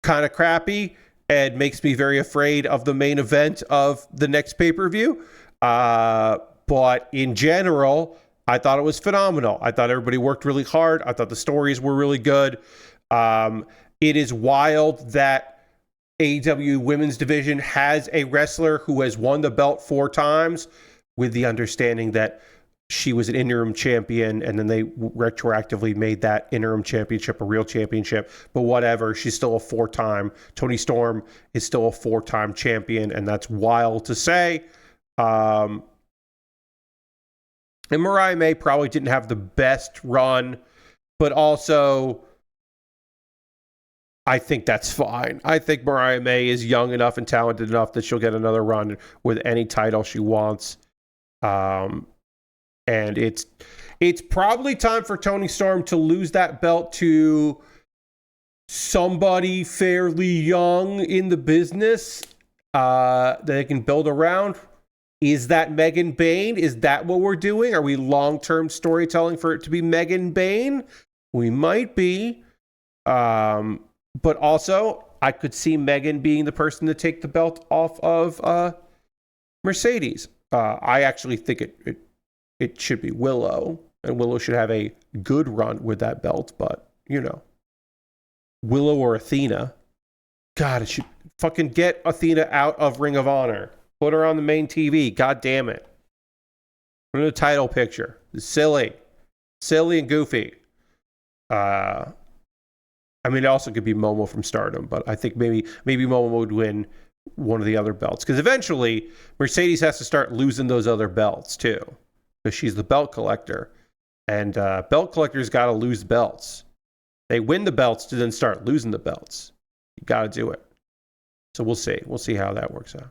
kind of crappy and makes me very afraid of the main event of the next pay-per-view. But in general, I thought it was phenomenal. I thought everybody worked really hard. I thought the stories were really good. It is wild that AEW Women's Division has a wrestler who has won the belt 4 times, with the understanding that she was an interim champion, and then they retroactively made that interim championship a real championship. But whatever, she's still a 4-time. Toni Storm is still a 4-time champion, and that's wild to say. And Mariah May probably didn't have the best run, but also I think that's fine. I think Mariah May is young enough and talented enough that she'll get another run with any title she wants. And it's probably time for Toni Storm to lose that belt to somebody fairly young in the business that they can build around. Is that Megan Bayne? Is that what we're doing? Are we long-term storytelling for it to be Megan Bayne? We might be. But also, I could see Megan being the person to take the belt off of Mercedes. I actually think it should be Willow, and Willow should have a good run with that belt, but, Willow or Athena. God, it should fucking get Athena out of Ring of Honor. Put her on the main TV. God damn it. Put her in the title picture. It's silly. Silly and goofy. It also could be Momo from Stardom, but I think maybe Momo would win one of the other belts. Because eventually, Mercedes has to start losing those other belts, too. Because she's the belt collector. And belt collectors got to lose belts. They win the belts to then start losing the belts. You got to do it. So we'll see. We'll see how that works out.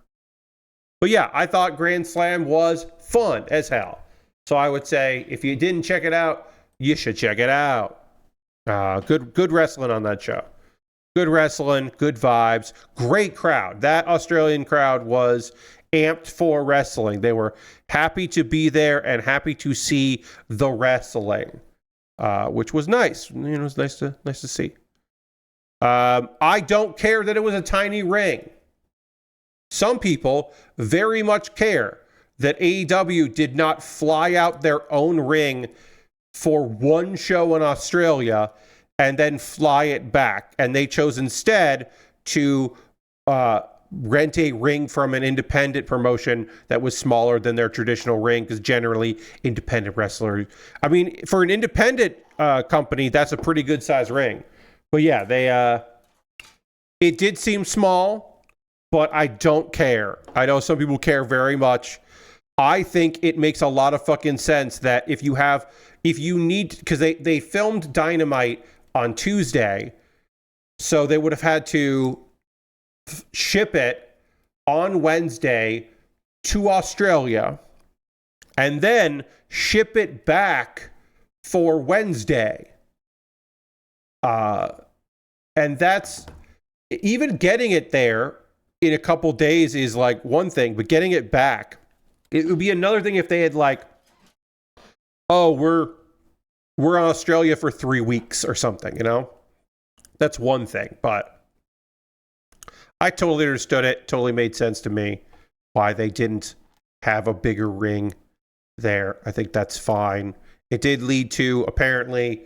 But yeah, I thought Grand Slam was fun as hell. So I would say, if you didn't check it out, you should check it out. Good wrestling on that show. Good wrestling, good vibes, great crowd. That Australian crowd was amped for wrestling. They were happy to be there and happy to see the wrestling, which was nice. It was nice to see. I don't care that it was a tiny ring. Some people very much care that AEW did not fly out their own ring for one show in Australia and then fly it back. And they chose instead to rent a ring from an independent promotion that was smaller than their traditional ring, because generally independent wrestlers, for an independent company, that's a pretty good size ring. But yeah, it did seem small, but I don't care. I know some people care very much. I think it makes a lot of fucking sense that if you need, because they filmed Dynamite on Tuesday, so they would have had to ship it on Wednesday to Australia and then ship it back for Wednesday. And that's, even getting it there in a couple days is like one thing, but getting it back, it would be another thing if they had we're in Australia for 3 weeks or something, That's one thing, but I totally understood it. Totally made sense to me why they didn't have a bigger ring there. I think that's fine. It did lead to, apparently,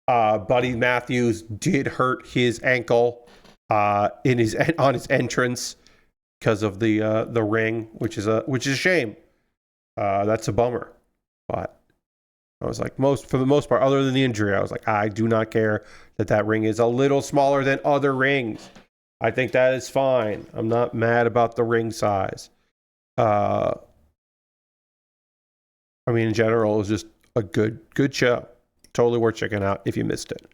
Buddy Matthews did hurt his ankle on his entrance because of the ring, which is a shame. That's a bummer. But I was like, for the most part, other than the injury, I was like, I do not care that ring is a little smaller than other rings. I think that is fine. I'm not mad about the ring size. I mean, in general, it was just a good show. Totally worth checking out if you missed it.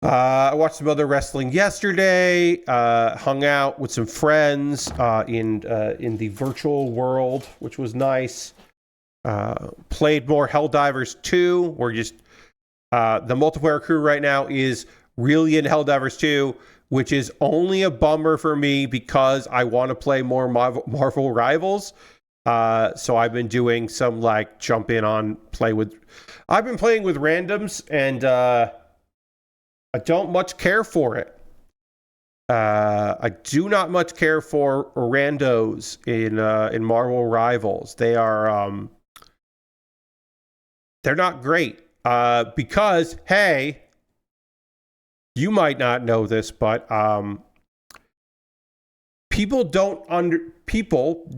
I watched some other wrestling yesterday. Hung out with some friends in the virtual world, which was nice. Played more Helldivers 2. We're just the multiplayer crew right now is really in Helldivers 2, which is only a bummer for me because I want to play more Marvel Rivals. So I've been doing some like jump in on play with. I've been playing with randoms and I don't much care for it. I do not much care for randos in Marvel Rivals. They are they're not great because hey, you might not know this, but people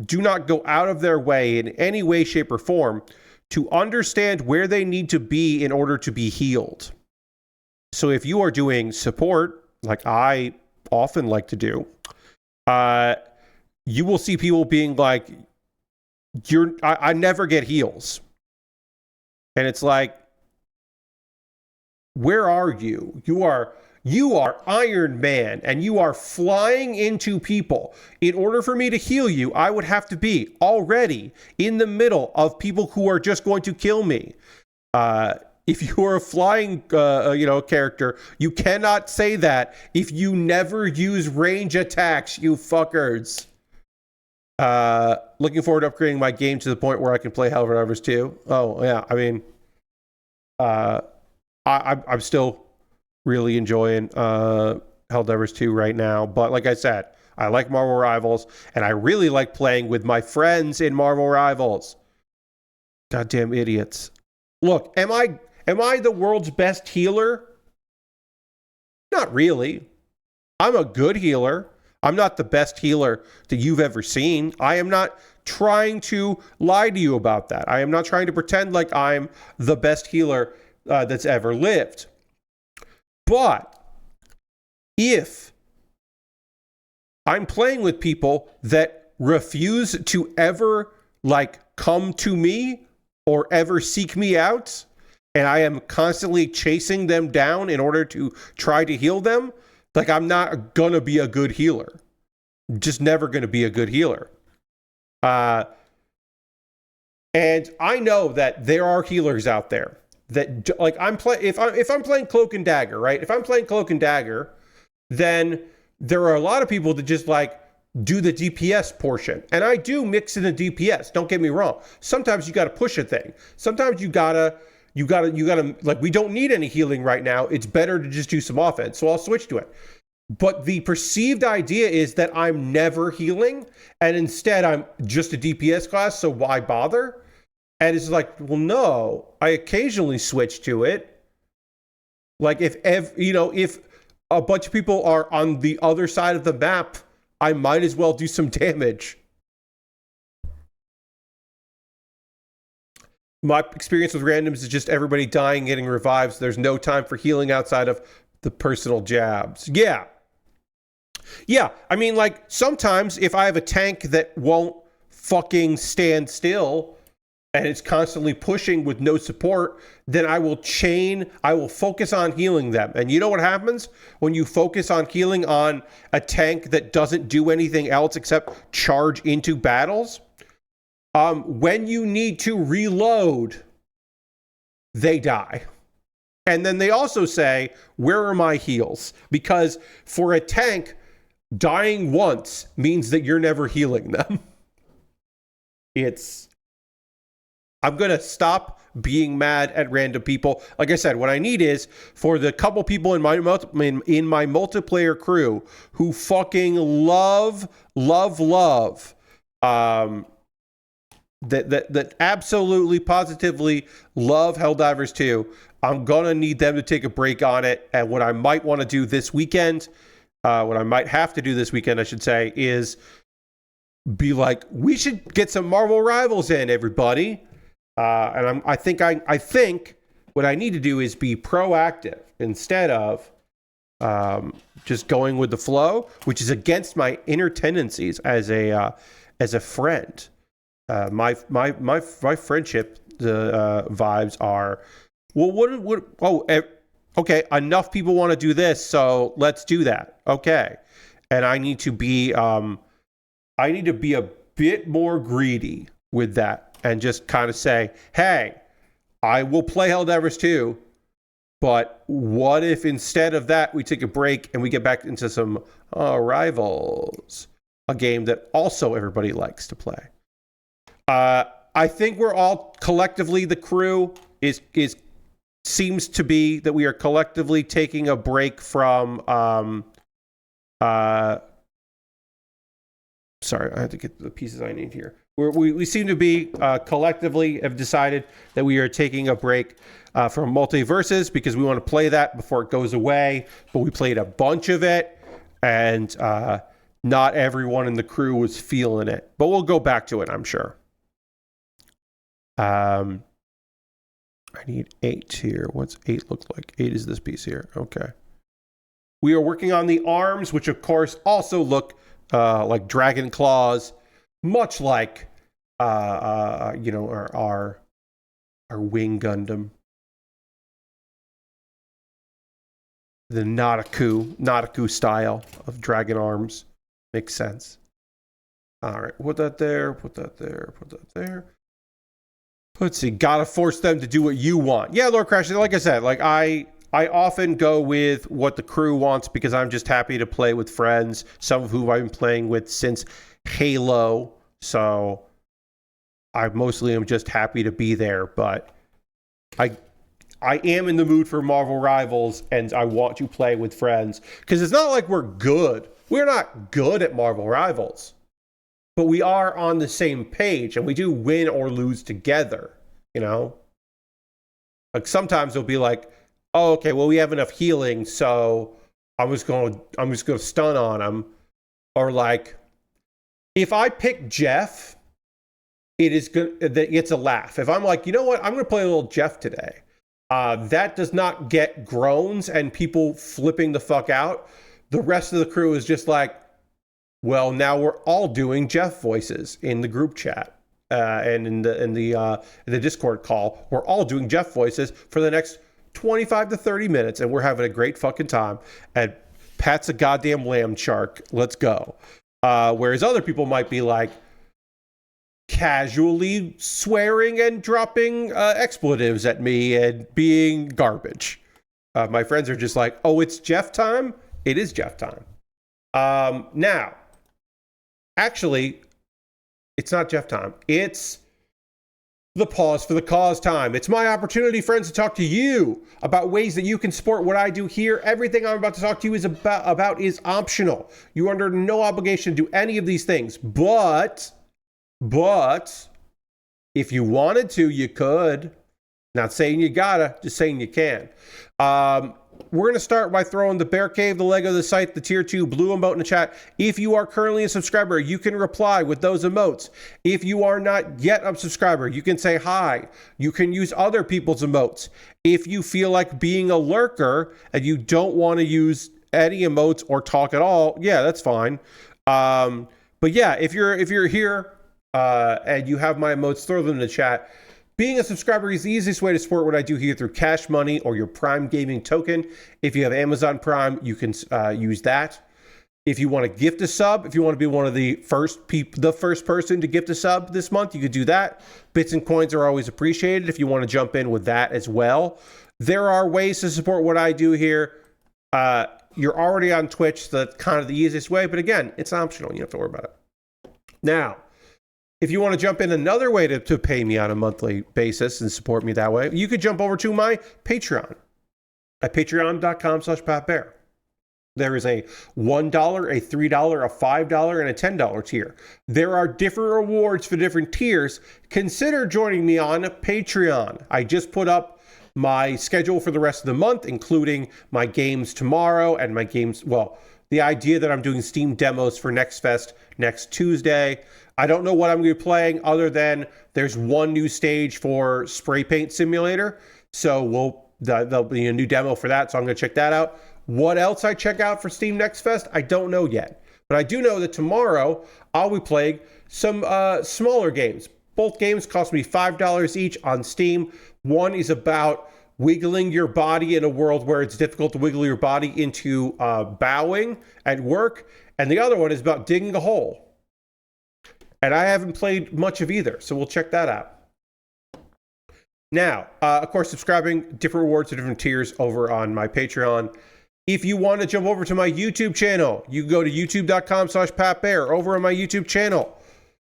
do not go out of their way in any way, shape, or form to understand where they need to be in order to be healed. So if you are doing support, like I often like to do, you will see people being like, I never get heals. And it's like, where are you? You are Iron Man, and you are flying into people. In order for me to heal you, I would have to be already in the middle of people who are just going to kill me. If you are a flying, character, you cannot say that if you never use range attacks, you fuckers. Looking forward to upgrading my game to the point where I can play Helldivers 2. Oh yeah, I mean, I'm still really enjoying Helldivers 2 right now. But like I said, I like Marvel Rivals, and I really like playing with my friends in Marvel Rivals. Goddamn idiots. Look, am I the world's best healer? Not really. I'm a good healer. I'm not the best healer that you've ever seen. I am not trying to lie to you about that. I am not trying to pretend like I'm the best healer that's ever lived. But if I'm playing with people that refuse to ever like come to me or ever seek me out, and I am constantly chasing them down in order to try to heal them, like I'm not gonna be a good healer. I'm just never gonna be a good healer. And I know that there are healers out there that like if I'm playing Cloak and Dagger, right? If I'm playing Cloak and Dagger, then there are a lot of people that just like do the DPS portion. And I do mix in the DPS, don't get me wrong. Sometimes you got to push a thing. Sometimes you gotta like, we don't need any healing right now. It's better to just do some offense. So I'll switch to it. But the perceived idea is that I'm never healing, and instead I'm just a DPS class, so why bother? And it's like, well, no, I occasionally switch to it. Like if a bunch of people are on the other side of the map, I might as well do some damage. My experience with randoms is just everybody dying, getting revived. So there's no time for healing outside of the personal jabs. Yeah. I mean, like, sometimes if I have a tank that won't fucking stand still and it's constantly pushing with no support, then I will focus on healing them. And you know what happens when you focus on healing on a tank that doesn't do anything else except charge into battles? When you need to reload, they die. And then they also say, where are my heals? Because for a tank, dying once means that you're never healing them. I'm going to stop being mad at random people. Like I said, what I need is for the couple people in my multiplayer crew who fucking love that absolutely positively love Helldivers 2. I'm gonna need them to take a break on it. And what I might want to do this weekend, what I might have to do this weekend, I should say, is be like, we should get some Marvel Rivals in, everybody. And I think what I need to do is be proactive instead of just going with the flow, which is against my inner tendencies as a as a friend. My friendship vibes are, well, okay, enough people want to do this, so let's do that. Okay, and I need to be a bit more greedy with that, and just kind of say, hey, I will play Helldivers 2, but what if instead of that we take a break and we get back into some Rivals, a game that also everybody likes to play. I think we're all collectively, the crew seems to be that we are collectively taking a break from sorry, I have to get the pieces I need here. We seem to be collectively have decided that we are taking a break from multiverses because we want to play that before it goes away. But we played a bunch of it, and not everyone in the crew was feeling it. But we'll go back to it, I'm sure. I need 8 here. What's 8 look like? 8 is this piece here. Okay. We are working on the arms, which of course also look like dragon claws, much like our wing Gundam. The Nautiku style of dragon arms. Makes sense. All right, put that there, put that there, put that there. Let's see, gotta force them to do what you want. Yeah, Lord Crash, like I said, like I often go with what the crew wants because I'm just happy to play with friends, some of whom I've been playing with since Halo. So I mostly am just happy to be there, but I am in the mood for Marvel Rivals, and I want to play with friends because it's not like we're good. We're not good at Marvel Rivals, but we are on the same page, and we do win or lose together. You know, like sometimes it'll be like, oh, okay, well we have enough healing, so I'm just going to stun on him, or like if I pick Jeff, it's a laugh. If I'm like, you know what, I'm going to play a little Jeff today. That does not get groans and people flipping the fuck out. The rest of the crew is just like, well, now we're all doing Jeff voices in the group chat and in the Discord call. We're all doing Jeff voices for the next 25 to 30 minutes, and we're having a great fucking time. And Pat's a goddamn lamb shark. Let's go. Whereas other people might be like, casually swearing and dropping expletives at me and being garbage. My friends are just like, oh, it's Jeff time? It is Jeff time. Now, actually, it's not Jeff time. It's the pause for the cause time. It's my opportunity, friends, to talk to you about ways that you can support what I do here. Everything I'm about to talk to you is about is optional. You're under no obligation to do any of these things, but if you wanted to, you could. Not saying you gotta, just saying you can. We're going to start by throwing the Bear Cave, the Lego, the site, the tier 2 blue emote in the chat. If you are currently a subscriber, you can reply with those emotes. If you are not yet a subscriber, you can say hi. You can use other people's emotes. If you feel like being a lurker and you don't want to use any emotes or talk at all, yeah, that's fine. But yeah, if you're here and you have my emotes, throw them in the chat. Being a subscriber is the easiest way to support what I do here through Cash Money or your Prime Gaming token. If you have Amazon Prime, you can use that. If you want to gift a sub, if you want to be one of the first person to gift a sub this month, you could do that. Bits and coins are always appreciated if you want to jump in with that as well. There are ways to support what I do here. You're already on Twitch, so that's kind of the easiest way. But again, it's optional. You don't have to worry about it. Now, if you want to jump in another way to pay me on a monthly basis and support me that way, you could jump over to my Patreon at patreon.com/PatBear. There is a $1, a $3, a $5, and a $10 tier. There are different rewards for different tiers. Consider joining me on Patreon. I just put up my schedule for the rest of the month, including my games tomorrow and my games, well, the idea that I'm doing Steam demos for Next Fest next Tuesday. I don't know what I'm going to be playing other than there's one new stage for Spray Paint Simulator. So there'll be a new demo for that. So I'm going to check that out. What else I check out for Steam Next Fest? I don't know yet. But I do know that tomorrow I'll be playing some smaller games. Both games cost me $5 each on Steam. One is about wiggling your body in a world where it's difficult to wiggle your body into bowing at work. And the other one is about digging a hole. And I haven't played much of either, so we'll check that out. Now, of course, subscribing, different rewards to different tiers over on my Patreon. If you want to jump over to my YouTube channel, you can go to youtube.com/PatBear over on my YouTube channel.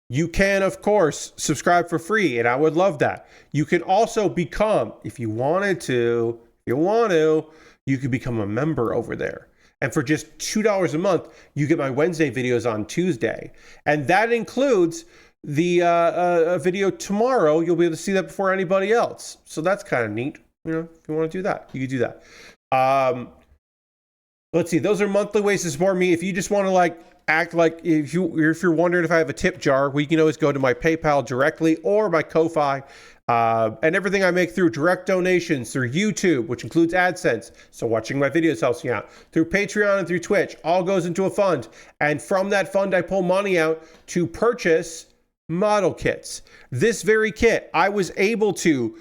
You can, of course, subscribe for free, and I would love that. You can also become, if you wanted to, you could become a member over there. And for just $2 a month, you get my Wednesday videos on Tuesday. And that includes the video tomorrow. You'll be able to see that before anybody else. So that's kind of neat. You know, if you want to do that, you can do that. Let's see. Those are monthly ways to support me. If you just want to act like, if you're wondering if I have a tip jar, we can always go to my PayPal directly or my Ko-Fi. And everything I make through direct donations, through YouTube, which includes AdSense, so watching my videos helps me out, through Patreon and through Twitch, all goes into a fund. And from that fund, I pull money out to purchase model kits. This very kit, I was able to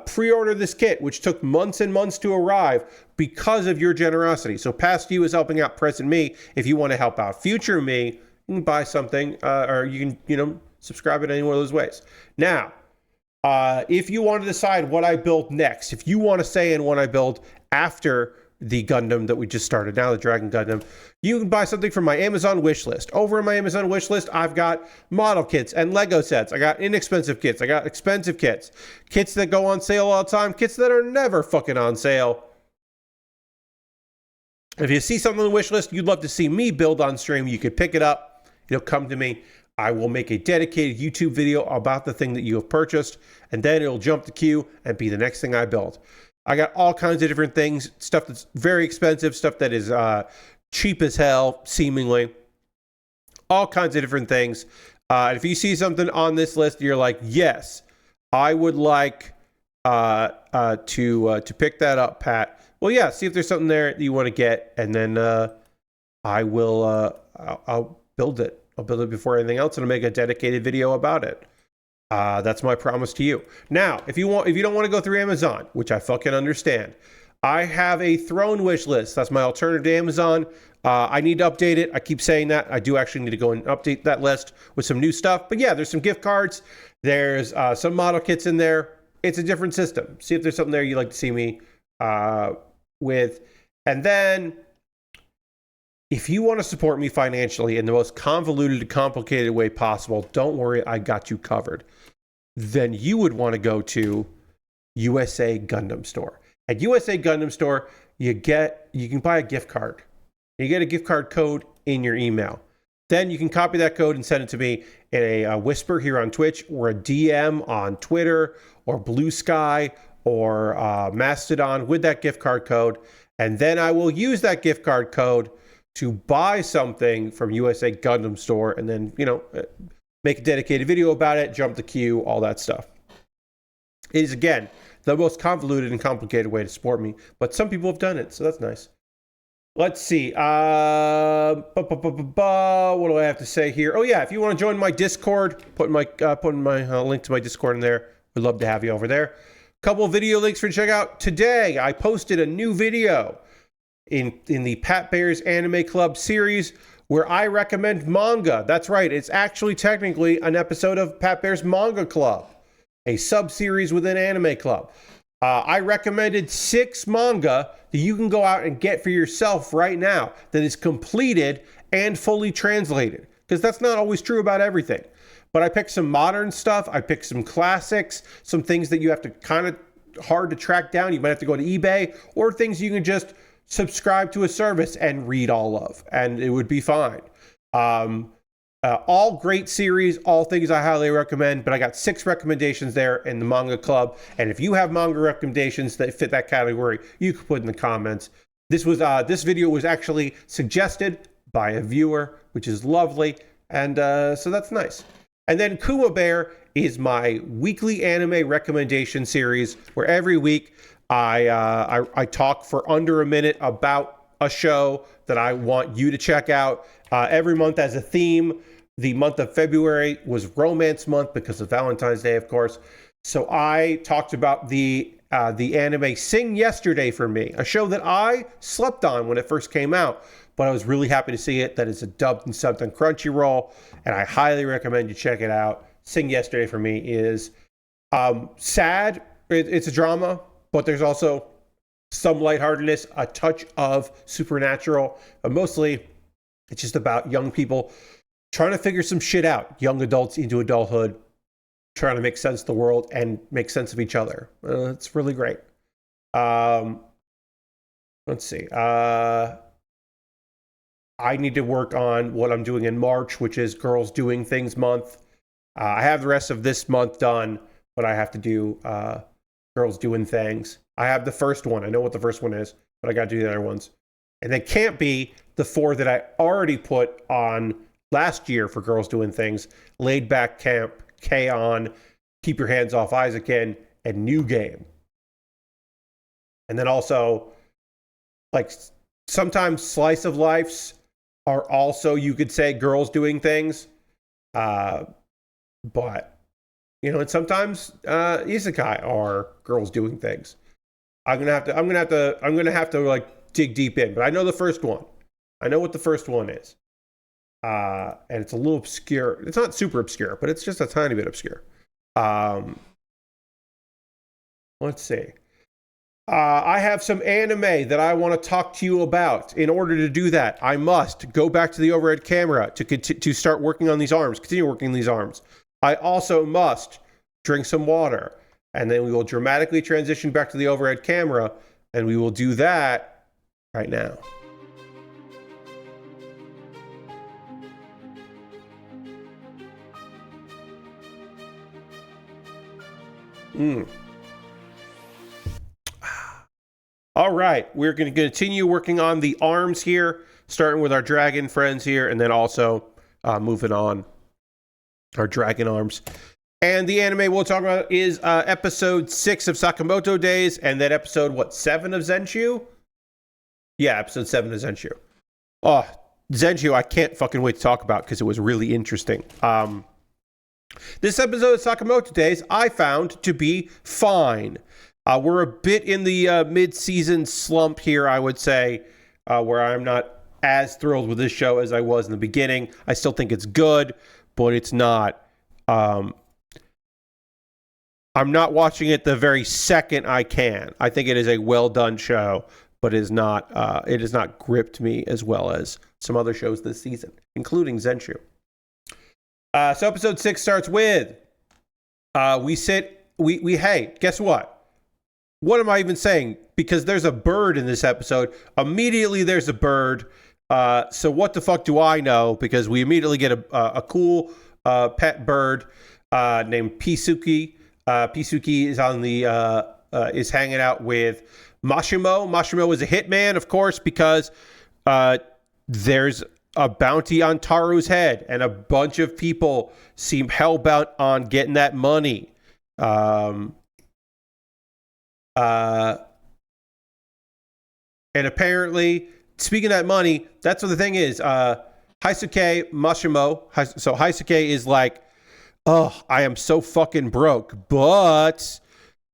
pre-order this kit, which took months and months to arrive because of your generosity. So past you is helping out present me. If you want to help out future me, you can buy something or you can, subscribe in any one of those ways. Now, if you want to decide what I build next, if you want to say in what I build after the Gundam that we just started, now the Dragon Gundam, you can buy something from my Amazon wish list. Over in my Amazon wish list, I've got model kits and Lego sets. I got inexpensive kits. I got expensive kits. Kits that go on sale all the time. Kits that are never fucking on sale. If you see something on the wish list you'd love to see me build on stream, you could pick it up. It'll come to me. I will make a dedicated YouTube video about the thing that you have purchased, and then it'll jump the queue and be the next thing I build. I got all kinds of different things, stuff that's very expensive, stuff that is cheap as hell, seemingly. All kinds of different things. If you see something on this list, you're like, yes, I would like to pick that up, Pat. Well, yeah, see if there's something there that you want to get, and then I'll build it. I'll build it before anything else, and I'll make a dedicated video about it. That's my promise to you. Now, if you don't want to go through Amazon, which I fucking understand, I have a Throne wish list. That's my alternative to Amazon. I need to update it. I keep saying that. I do actually need to go and update that list with some new stuff. But yeah, there's some gift cards. There's some model kits in there. It's a different system. See if there's something there you'd like to see me with. And then, if you want to support me financially in the most convoluted, complicated way possible, don't worry, I got you covered. Then you would want to go to USA Gundam Store. At USA Gundam Store, you can buy a gift card. You get a gift card code in your email. Then you can copy that code and send it to me in a whisper here on Twitch, or a DM on Twitter, or Blue Sky, or Mastodon with that gift card code. And then I will use that gift card code to buy something from USA Gundam Store, and then, make a dedicated video about it, jump the queue, all that stuff. It is, again, the most convoluted and complicated way to support me, but some people have done it, so that's nice. Let's see. What do I have to say here? Oh, yeah, if you want to join my Discord, putting my link to my Discord in there. We'd love to have you over there. Couple of video links for you to check out. Today, I posted a new video in the Pat Bear's Anime Club series where I recommend manga. That's right, it's actually technically an episode of Pat Bear's Manga Club, a sub-series within Anime Club. I recommended 6 manga that you can go out and get for yourself right now that is completed and fully translated, because that's not always true about everything. But I picked some modern stuff, I picked some classics, some things that you have to kind of hard to track down, you might have to go to eBay, or things you can just subscribe to a service and read all of, and it would be fine. All great series, all things I highly recommend, but I got 6 recommendations there in the Manga Club, and if you have manga recommendations that fit that category, you can put in the comments. This video was actually suggested by a viewer, which is lovely, and so that's nice. And then Kuma Baer is my weekly anime recommendation series, where every week I talk for under a minute about a show that I want you to check out, Every month has a theme. The month of February was Romance Month because of Valentine's Day, of course. So I talked about the anime Sing Yesterday for Me, a show that I slept on when it first came out, but I was really happy to see it. That is dubbed and subbed on Crunchyroll, and I highly recommend you check it out. Sing Yesterday for Me is sad. It's a drama, but there's also some lightheartedness, a touch of supernatural, but mostly it's just about young people trying to figure some shit out, young adults into adulthood, trying to make sense of the world and make sense of each other. It's really great. Let's see. I need to work on what I'm doing in March, which is Girls Doing Things Month. I have the rest of this month done, but I have to do Girls Doing Things. I have the first one. I know what the first one is, but I got to do the other ones. And they can't be the 4 that I already put on last year for Girls Doing Things: Laid Back Camp, K-On!, Keep Your Hands Off Isaacin, and New Game. And then also, like, sometimes slice of lifes are also, you could say, girls doing things. But, you know, and sometimes isekai are girls doing things. I'm gonna have to like dig deep in, but I know the first one. I know what the first one is. And it's a little obscure. It's not super obscure, but it's just a tiny bit obscure. Let's see. I have some anime that I want to talk to you about. In order to do that, I must go back to the overhead camera to start working on these arms, continue working these arms. I also must drink some water, and then we will dramatically transition back to the overhead camera, and we will do that right now. All right, we're going to continue working on the arms here, starting with our dragon friends here, and then also moving on our dragon arms. And the anime we'll talk about is episode 6 of Sakamoto Days, and then episode, 7 of ZENSHU? Yeah, episode 7 of ZENSHU. Oh, ZENSHU, I can't fucking wait to talk about because it was really interesting. This episode of Sakamoto Days I found to be fine. We're a bit in the mid-season slump here, I would say, where I'm not as thrilled with this show as I was in the beginning. I still think it's good, but it's not. I'm not watching it the very second I can. I think it is a well-done show, but it has not gripped me as well as some other shows this season, including ZENSHU. So episode 6 starts with, hey, guess what? What am I even saying? Because there's a bird in this episode. Immediately there's a bird. So what the fuck do I know? Because we immediately get a cool pet bird named Pisuki. Pisuki is on the is hanging out with Mashimo. Mashimo is a hitman, of course, because there's a bounty on Taru's head, and a bunch of people seem hellbound on getting that money. And apparently, speaking of that money, that's what the thing is. Haisuke Mashimo. So Haisuke is like, oh, I am so fucking broke. But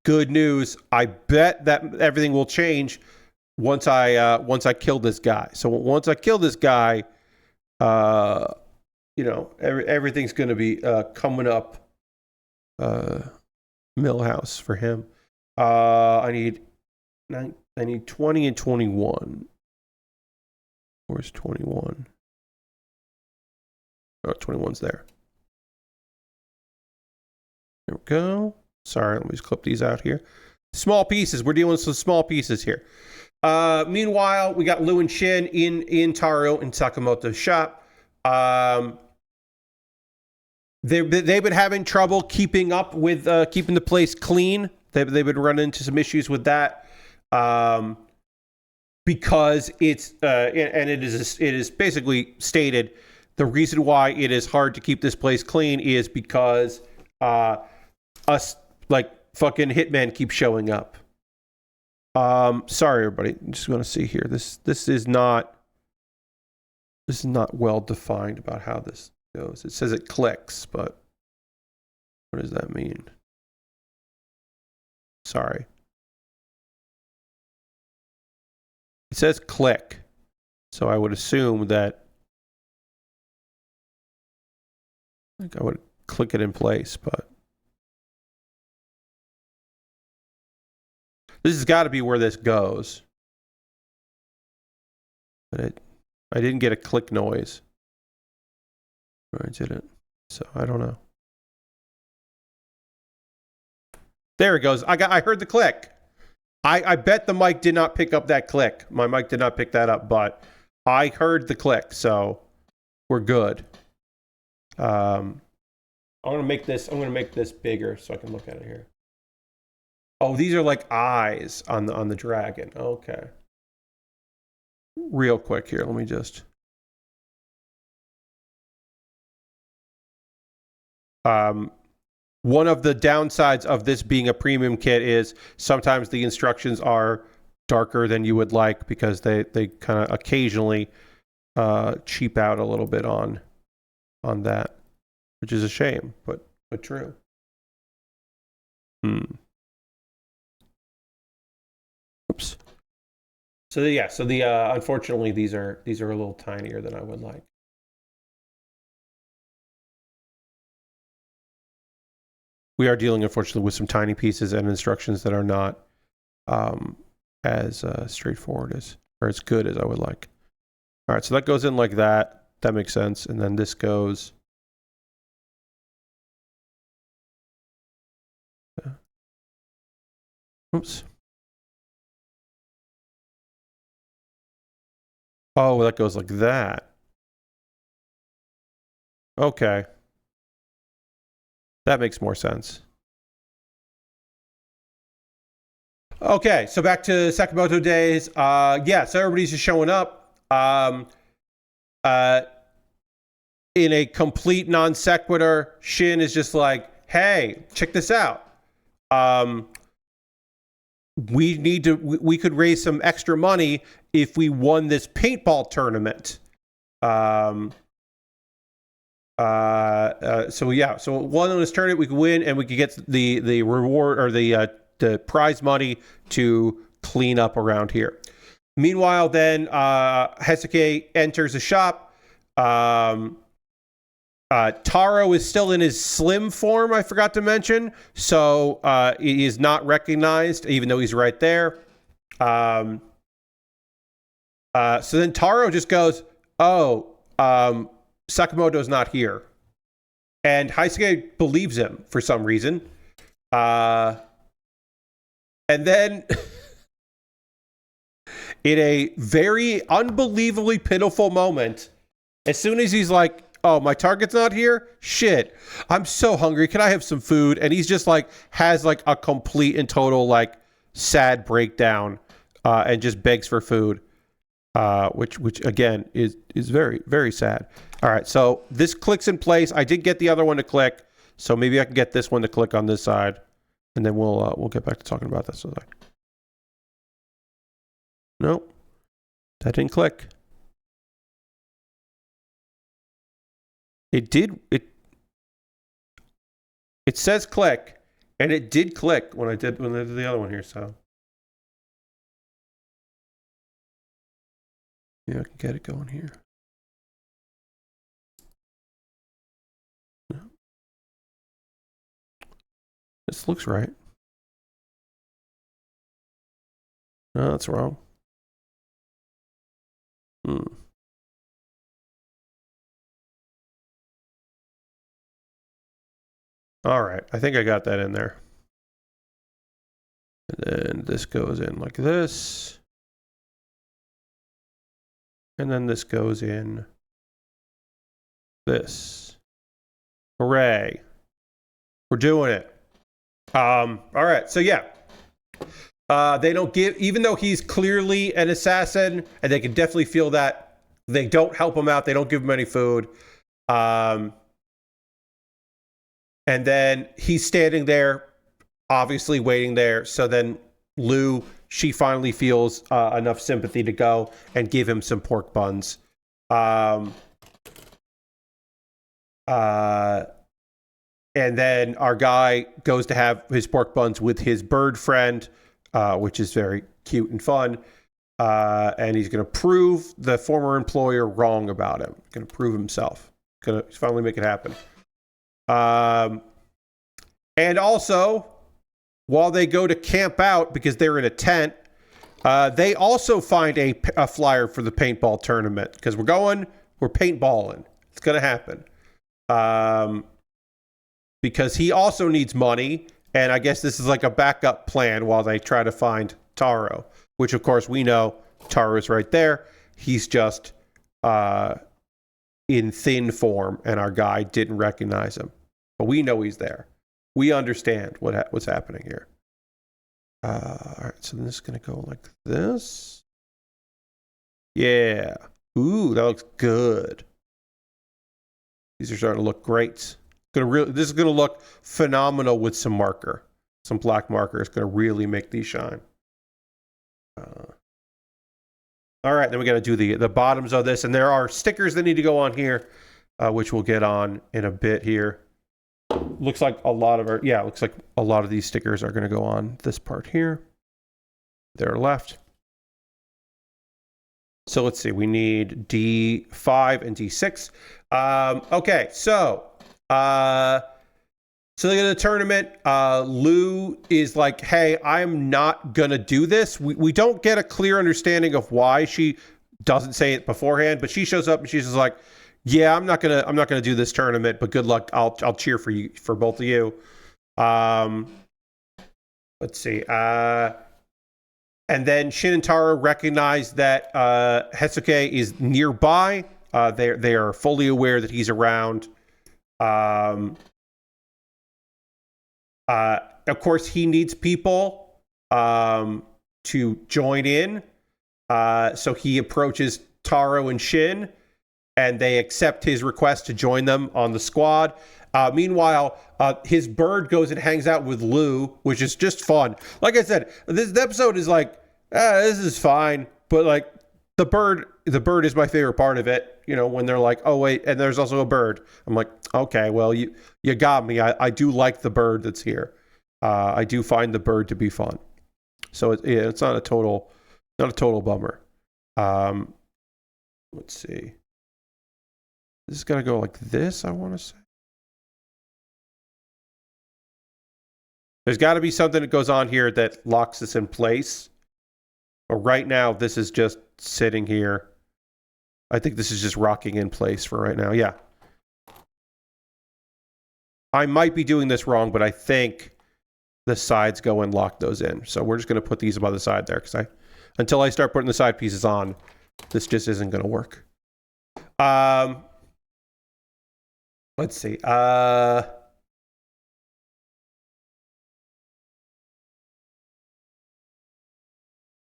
good news, I bet that everything will change once I kill this guy. So once I kill this guy, everything's going to be coming up Millhouse for him. I need 20 and 21. Where's 21? Oh, 21's there. There we go. Sorry, let me just clip these out here. Small pieces. We're dealing with some small pieces here. Meanwhile, we got Lu and Shin in Taro and Sakamoto's shop. They've been having trouble keeping up with keeping the place clean. They've been running into some issues with that because it's and it is basically stated the reason why it is hard to keep this place clean is because us like fucking hitmen keep showing up. Sorry everybody, I'm just going to see here. This is not This is not well defined about how this goes. It says it clicks, but what does that mean? Sorry. It says click, so I would assume that like I would click it in place, but this has got to be where this goes. But I didn't get a click noise. Or I didn't. So I don't know. There it goes. I heard the click. I bet the mic did not pick up that click. My mic did not pick that up, but I heard the click, so we're good. I'm gonna make this bigger so I can look at it here. Oh, these are like eyes on the dragon. Okay. Real quick here, let me just one of the downsides of this being a premium kit is sometimes the instructions are darker than you would like because they kind of occasionally cheap out a little bit on that, which is a shame, but true. Oops. So yeah, so the unfortunately these are a little tinier than I would like. We are dealing, unfortunately, with some tiny pieces and instructions that are not as straightforward as, or as good as I would like. All right, so that goes in like that. That makes sense. And then this goes. Oops. Oh, that goes like that. Okay. That makes more sense. Okay, so back to Sakamoto days. Yeah, so everybody's just showing up. In a complete non sequitur, Shin is just like, hey, check this out. We could raise some extra money if we won this paintball tournament. So yeah, so one of this tournament we could win, and we could get the reward or the prize money to clean up around here. Meanwhile, then Hesuke enters the shop. Taro is still in his slim form, I forgot to mention, so he is not recognized, even though he's right there. So then Taro just goes, oh, Sakamoto's not here. And Heisuke believes him for some reason. And then, in a very unbelievably pitiful moment, as soon as he's like, oh, my target's not here? Shit. I'm so hungry. Can I have some food? And he's just like, has like a complete and total like sad breakdown and just begs for food. Which again is very, very sad. All right, so this clicks in place. I did get the other one to click, so maybe I can get this one to click on this side, and then we'll get back to talking about this side. Nope, that didn't click. It did. It says click, and it did click when I did the other one here. So. Yeah, I can get it going here. No. This looks right. No, that's wrong. All right, I think I got that in there. And then this goes in like this. And then this goes in this. Hooray. We're doing it. All right, so yeah. They don't give, even though he's clearly an assassin, and they can definitely feel that, they don't help him out. They don't give him any food. And then he's standing there, obviously waiting there. So then Lou, she finally feels enough sympathy to go and give him some pork buns. And then our guy goes to have his pork buns with his bird friend, which is very cute and fun. And he's going to prove the former employer wrong about him. Going to prove himself. Going to finally make it happen. And also, while they go to camp out because they're in a tent, they also find a flyer for the paintball tournament because we're paintballing. It's going to happen. Because he also needs money, and I guess this is like a backup plan while they try to find Taro, which of course we know Taro is right there. He's just in thin form, and our guy didn't recognize him. But we know he's there. We understand what's happening here. All right, so this is going to go like this. Yeah. Ooh, that looks good. These are starting to look great. This is going to look phenomenal with some marker. Some black marker is going to really make these shine. All right, then we got to do the bottoms of this. And there are stickers that need to go on here, which we'll get on in a bit here. Looks like a lot of these stickers are going to go on this part here. They're left. So let's see. We need D5 and D6. Okay, so they go to the tournament. Lou is like, hey, I'm not going to do this. We don't get a clear understanding of why she doesn't say it beforehand, but she shows up and she's just like, yeah, I'm not gonna do this tournament, but good luck. I'll cheer for you, for both of you. Let's see. And then Shin and Taro recognize that Hesuke is nearby. They are fully aware that he's around. Of course, he needs people to join in. So he approaches Taro and Shin, and they accept his request to join them on the squad. Meanwhile, his bird goes and hangs out with Lou, which is just fun. Like I said, this episode is like, this is fine, but like the bird is my favorite part of it. You know, when they're like, oh wait, and there's also a bird. I'm like, okay, well you got me. I do like the bird that's here. I do find the bird to be fun. So it's not a total bummer. Let's see. This is gonna go like this, I want to say. There's got to be something that goes on here that locks this in place. But right now, this is just sitting here. I think this is just rocking in place for right now. Yeah. I might be doing this wrong, but I think the sides go and lock those in. So we're just going to put these by the side there because until I start putting the side pieces on, this just isn't going to work. Let's see.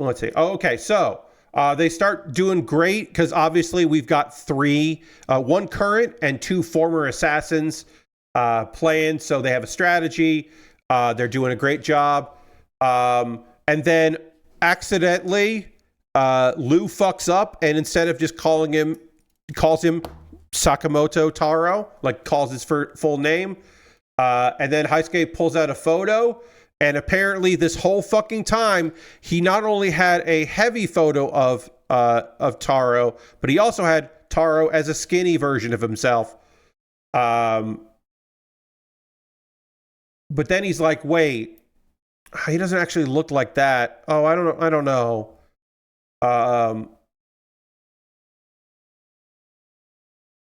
Let's see. Oh, okay. So they start doing great because obviously we've got one current and two former assassins playing. So they have a strategy. They're doing a great job. And then accidentally, Lou fucks up, and instead of just calls him Sakamoto Taro, like calls his full name. And then Heisuke pulls out a photo. And apparently this whole fucking time, he not only had a heavy photo of Taro, but he also had Taro as a skinny version of himself. But then he's like, wait, he doesn't actually look like that. Oh, I don't know.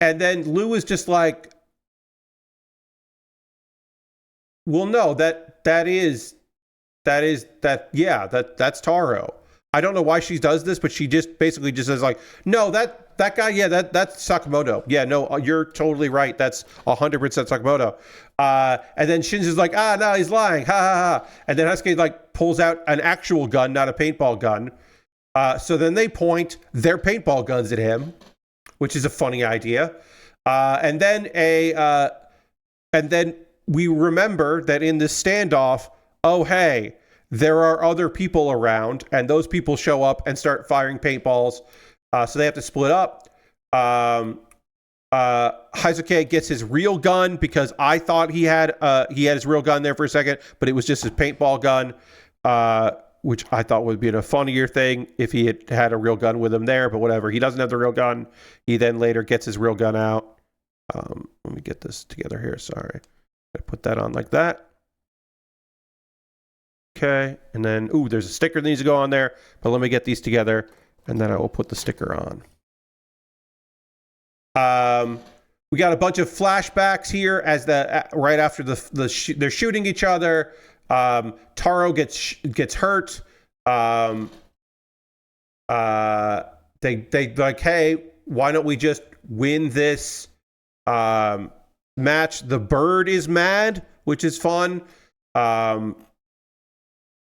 And then Lou is just like, well, no, that's Taro. I don't know why she does this, but she just basically just says like, no, that guy, yeah, that's Sakamoto. Yeah, no, you're totally right. That's 100% Sakamoto. And then Shin's like, no, he's lying. Ha ha ha. And then Heisuke like pulls out an actual gun, not a paintball gun. So then they point their paintball guns at him, which is a funny idea. And then we remember that in this standoff, oh, hey, there are other people around, and those people show up and start firing paintballs. So they have to split up. Heisuke gets his real gun because I thought he had his real gun there for a second, but it was just his paintball gun, which I thought would be a funnier thing if he had a real gun with him there, but whatever. He doesn't have the real gun. He then later gets his real gun out. Let me get this together here. Sorry. I put that on like that. Okay, and then, there's a sticker that needs to go on there, but let me get these together, and then I will put the sticker on. We got a bunch of flashbacks here as right after they're shooting each other. Taro gets hurt. They like, hey, why don't we just win this match? The bird is mad, which is fun.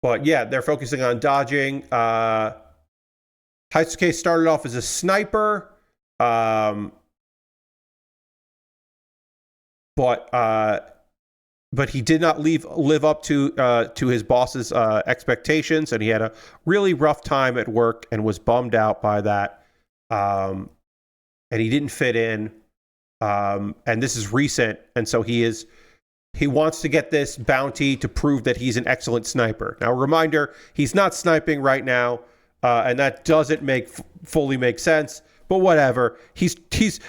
But yeah, they're focusing on dodging. Heisuke started off as a sniper. But he did not live up to his boss's expectations, and he had a really rough time at work and was bummed out by that. And he didn't fit in. And this is recent, and so he wants to get this bounty to prove that he's an excellent sniper. Now, a reminder, he's not sniping right now, and that doesn't fully make sense. But whatever. He is,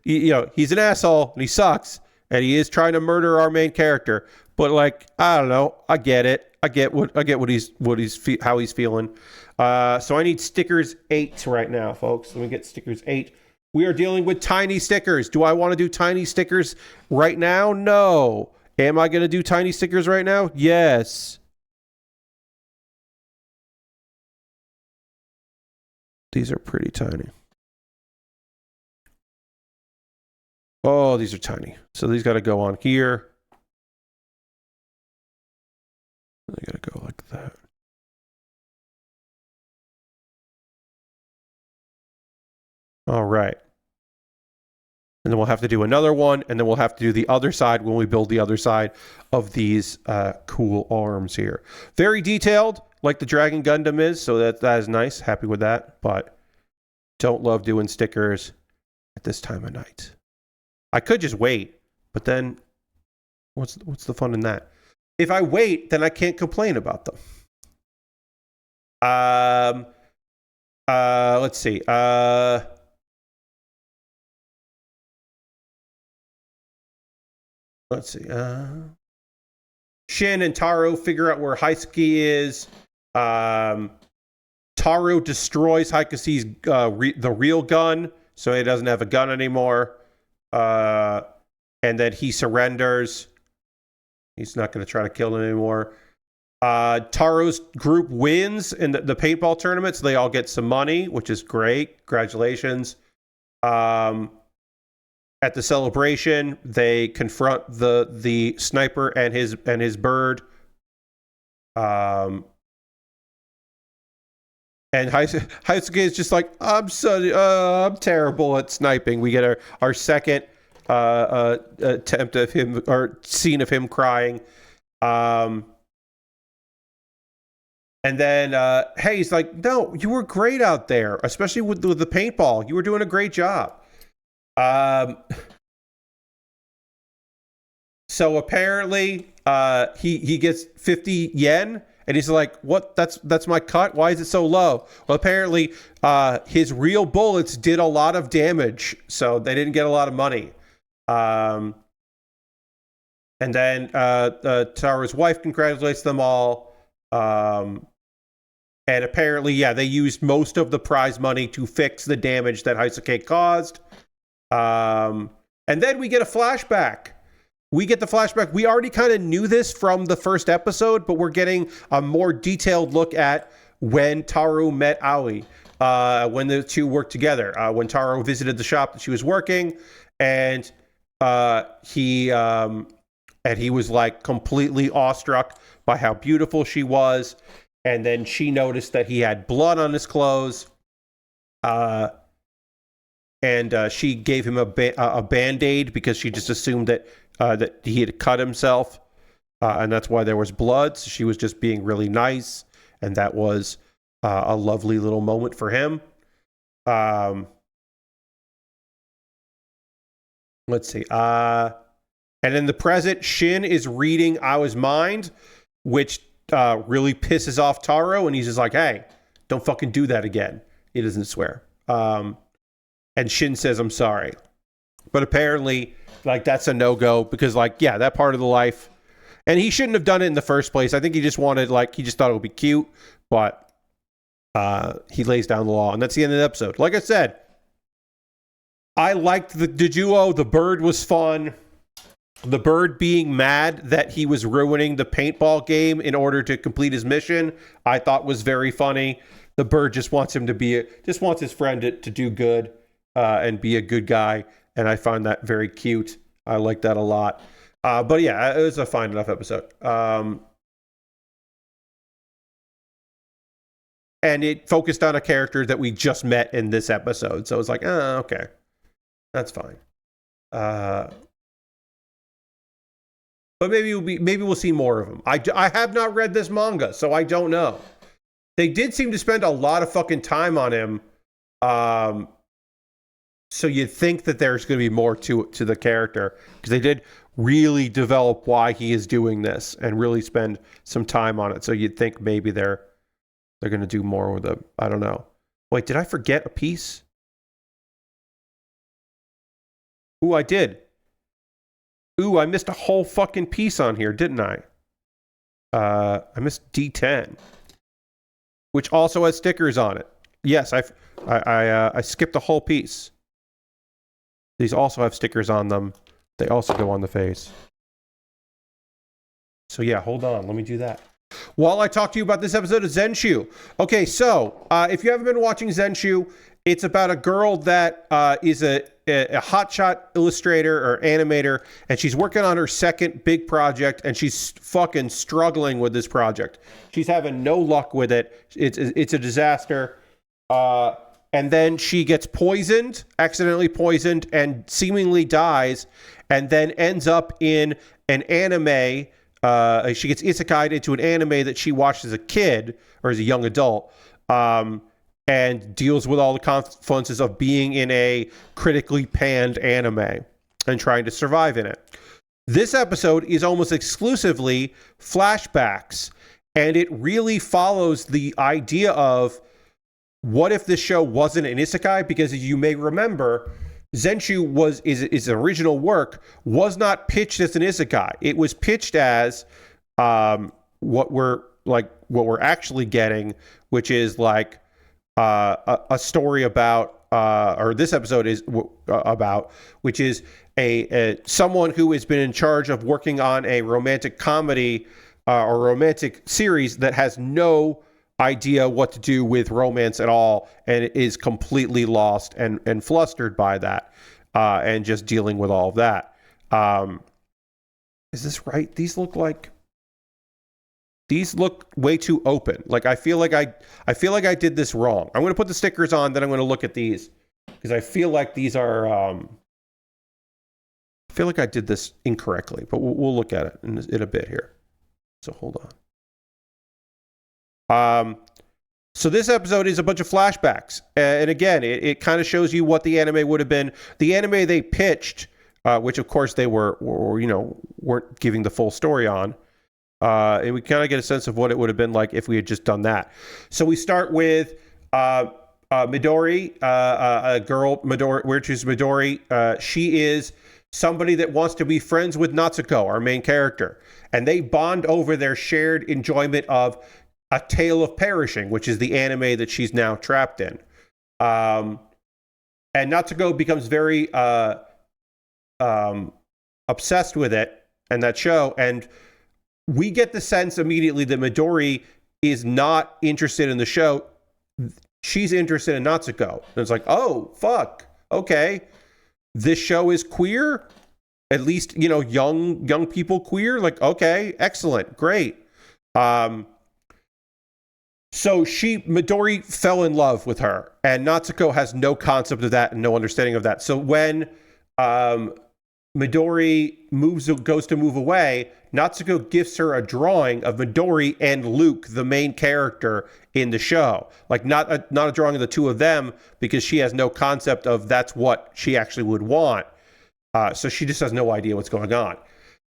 he's an asshole and he sucks, and he is trying to murder our main character. But like, I don't know. I get it. I get how he's feeling. So I need stickers 8 right now, folks. Let me get stickers 8. We are dealing with tiny stickers. Do I want to do tiny stickers right now? No. Am I going to do tiny stickers right now? Yes. These are pretty tiny. Oh, these are tiny. So these got to go on here. They got to go like that. All right. And then we'll have to do another one, and then we'll have to do the other side when we build the other side of these cool arms here. Very detailed, like the Dragon Gundam is, so that is nice. Happy with that, but don't love doing stickers at this time of night. I could just wait, but then what's the fun in that? If I wait, then I can't complain about them. Let's see. Let's see. Shin and Taro figure out where Heisuke is. Taro destroys Heisuke's the real gun, so he doesn't have a gun anymore. And then he surrenders. He's not going to try to kill him anymore. Taro's group wins in the paintball tournament, so they all get some money, which is great. Congratulations. At the celebration, they confront the sniper and his bird. And Heisuke is just like, I'm terrible at sniping. We get our second attempt of him, or scene of him crying. And then, hey, he's like, no, you were great out there, especially with the paintball. You were doing a great job. So apparently, he gets 50 yen, and he's like, what? That's my cut? Why is it so low? Well, apparently, his real bullets did a lot of damage, so they didn't get a lot of money. And then, Taro's wife congratulates them all. And apparently, yeah, they used most of the prize money to fix the damage that Heisuke caused. And then we get a flashback. We already kind of knew this from the first episode, but we're getting a more detailed look at when Taro met Aoi, when the two worked together. When Taro visited the shop that she was working, and he was like completely awestruck by how beautiful she was. And then she noticed that he had blood on his clothes. And she gave him a Band-Aid because she just assumed that he had cut himself. And that's why there was blood. So she was just being really nice. And that was a lovely little moment for him. Let's see. And in the present, Shin is reading Ao's mind, which really pisses off Taro, and he's just like, hey, don't fucking do that again. He doesn't swear. And Shin says, I'm sorry. But apparently, like, that's a no-go because, like, yeah, that part of the life. And he shouldn't have done it in the first place. I think he just wanted, like, he just thought it would be cute, but he lays down the law. And that's the end of the episode. Like I said, I liked the duo. The bird was fun. The bird being mad that he was ruining the paintball game in order to complete his mission, I thought was very funny. The bird just wants him to just wants his friend to do good and be a good guy. And I find that very cute. I like that a lot. But yeah, it was a fine enough episode. And it focused on a character that we just met in this episode. So it's like, oh, okay. That's fine. But maybe we'll see more of him. I have not read this manga, so I don't know. They did seem to spend a lot of fucking time on him. So you'd think that there's going to be more to the character, because they did really develop why he is doing this and really spend some time on it. So you'd think maybe they're going to do more with him. I don't know. Wait, did I forget a piece? Ooh, I did. Ooh, I missed a whole fucking piece on here, didn't I? I missed D10, which also has stickers on it. Yes, I skipped a whole piece. These also have stickers on them. They also go on the face. So yeah, hold on. Let me do that. While I talk to you about this episode of ZENSHU. Okay, so if you haven't been watching ZENSHU, it's about a girl that is a hotshot illustrator or animator, and she's working on her second big project, and she's fucking struggling with this project. She's having no luck with it. It's a disaster. And then she gets poisoned, accidentally poisoned, and seemingly dies, and then ends up in an anime. She gets isekai'd into an anime that she watched as a kid, or as a young adult, and deals with all the consequences of being in a critically panned anime and trying to survive in it. This episode is almost exclusively flashbacks, and it really follows the idea of, what if this show wasn't an isekai? Because as you may remember, ZENSHU his original work was not pitched as an isekai. It was pitched as what we're actually getting, which is like a story about, or this episode is about, which is a someone who has been in charge of working on a romantic comedy or romantic series that has no idea what to do with romance at all, and is completely lost and flustered by that, and just dealing with all of that. Is this right? These look way too open. Like, I feel like I did this wrong. I'm going to put the stickers on, then I'm going to look at these, because I feel like these are I feel like I did this incorrectly, but we'll look at it in a bit here. So hold on. So this episode is a bunch of flashbacks, and again, it kind of shows you what the anime would have been. The anime they pitched, which of course they weren't giving the full story on, and we kind of get a sense of what it would have been like if we had just done that. So we start with Midori, a girl, which is Midori. She is somebody that wants to be friends with Natsuko, our main character, and they bond over their shared enjoyment of A Tale of Perishing, which is the anime that she's now trapped in. And Natsuko becomes very obsessed with it and that show, and we get the sense immediately that Midori is not interested in the show. She's interested in Natsuko. And it's like, oh, fuck. Okay. This show is queer. At least, young people queer. Like, okay, excellent. Great. So Midori fell in love with her, and Natsuko has no concept of that and no understanding of that. So when Midori goes to move away, Natsuko gives her a drawing of Midori and Luke, the main character in the show. Like, not a drawing of the two of them, because she has no concept of that's what she actually would want. So she just has no idea what's going on.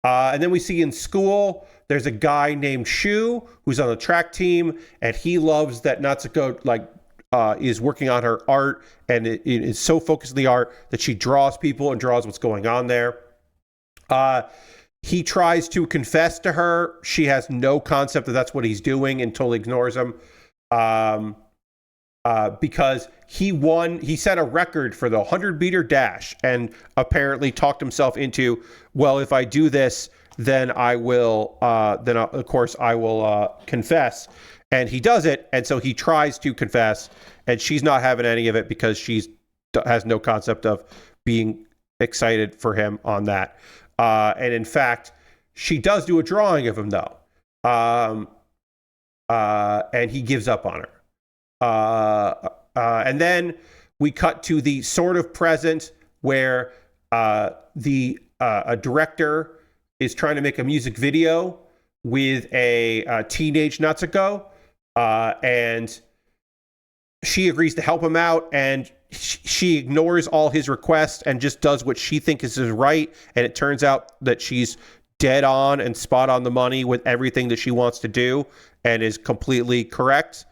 And then we see in school, there's a guy named Shu who's on the track team, and he loves that Natsuko is working on her art, and it is so focused on the art that she draws people and draws what's going on there. He tries to confess to her. She has no concept that that's what he's doing and totally ignores him. Because he set a record for the 100-meter dash and apparently talked himself into, well, if I do this, then I will, of course I will confess. And he does it, and so he tries to confess, and she's not having any of it because she has no concept of being excited for him on that. And in fact, she does do a drawing of him, though. And he gives up on her. And then we cut to the sort of present where a director is trying to make a music video with a teenage Natsuko. And she agrees to help him out, and she ignores all his requests and just does what she thinks is right. And it turns out that she's dead on and spot on the money with everything that she wants to do and is completely correct.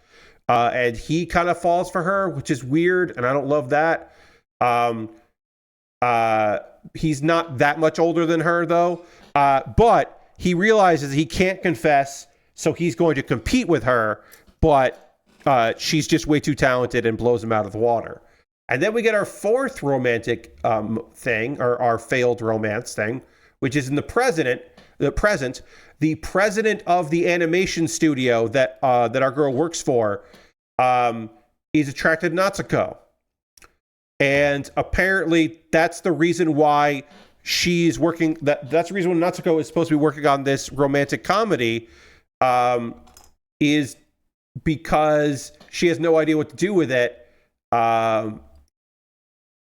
And he kind of falls for her, which is weird, and I don't love that. He's not that much older than her, though. But he realizes he can't confess, so he's going to compete with her, but she's just way too talented and blows him out of the water. And then we get our fourth romantic thing, or our failed romance thing, which is in the present. The president of the animation studio that our girl works for is attracted to Natsuko. And apparently that's the reason why she's working. That's the reason why Natsuko is supposed to be working on this romantic comedy, is because she has no idea what to do with it.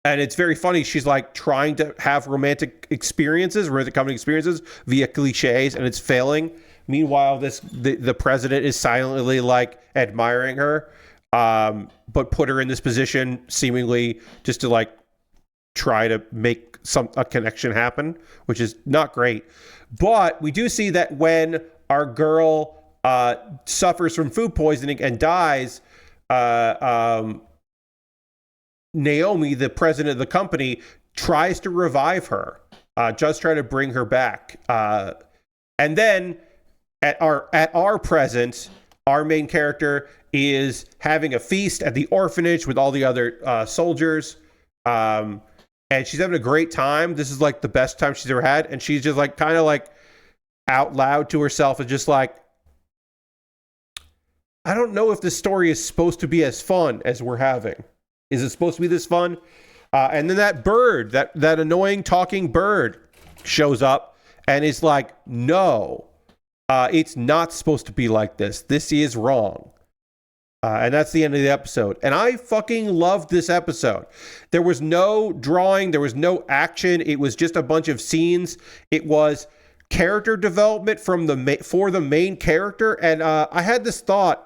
And it's very funny. She's like trying to have romantic comedy experiences via cliches, and it's failing. Meanwhile, the president is silently like admiring her, but put her in this position seemingly just to like try to make a connection happen, which is not great. But we do see that when our girl suffers from food poisoning and dies, Naomi, the president of the company, tries to revive her, just try to bring her back. And then at our present, our main character is having a feast at the orphanage with all the other soldiers. And she's having a great time. This is like the best time she's ever had. And she's just like kind of like out loud to herself and just like, I don't know if this story is supposed to be as fun as we're having. Is it supposed to be this fun? And then that bird, that annoying talking bird shows up and is like, no, it's not supposed to be like this. This is wrong. And that's the end of the episode. And I fucking loved this episode. There was no drawing. There was no action. It was just a bunch of scenes. It was character development for the main character. And I had this thought,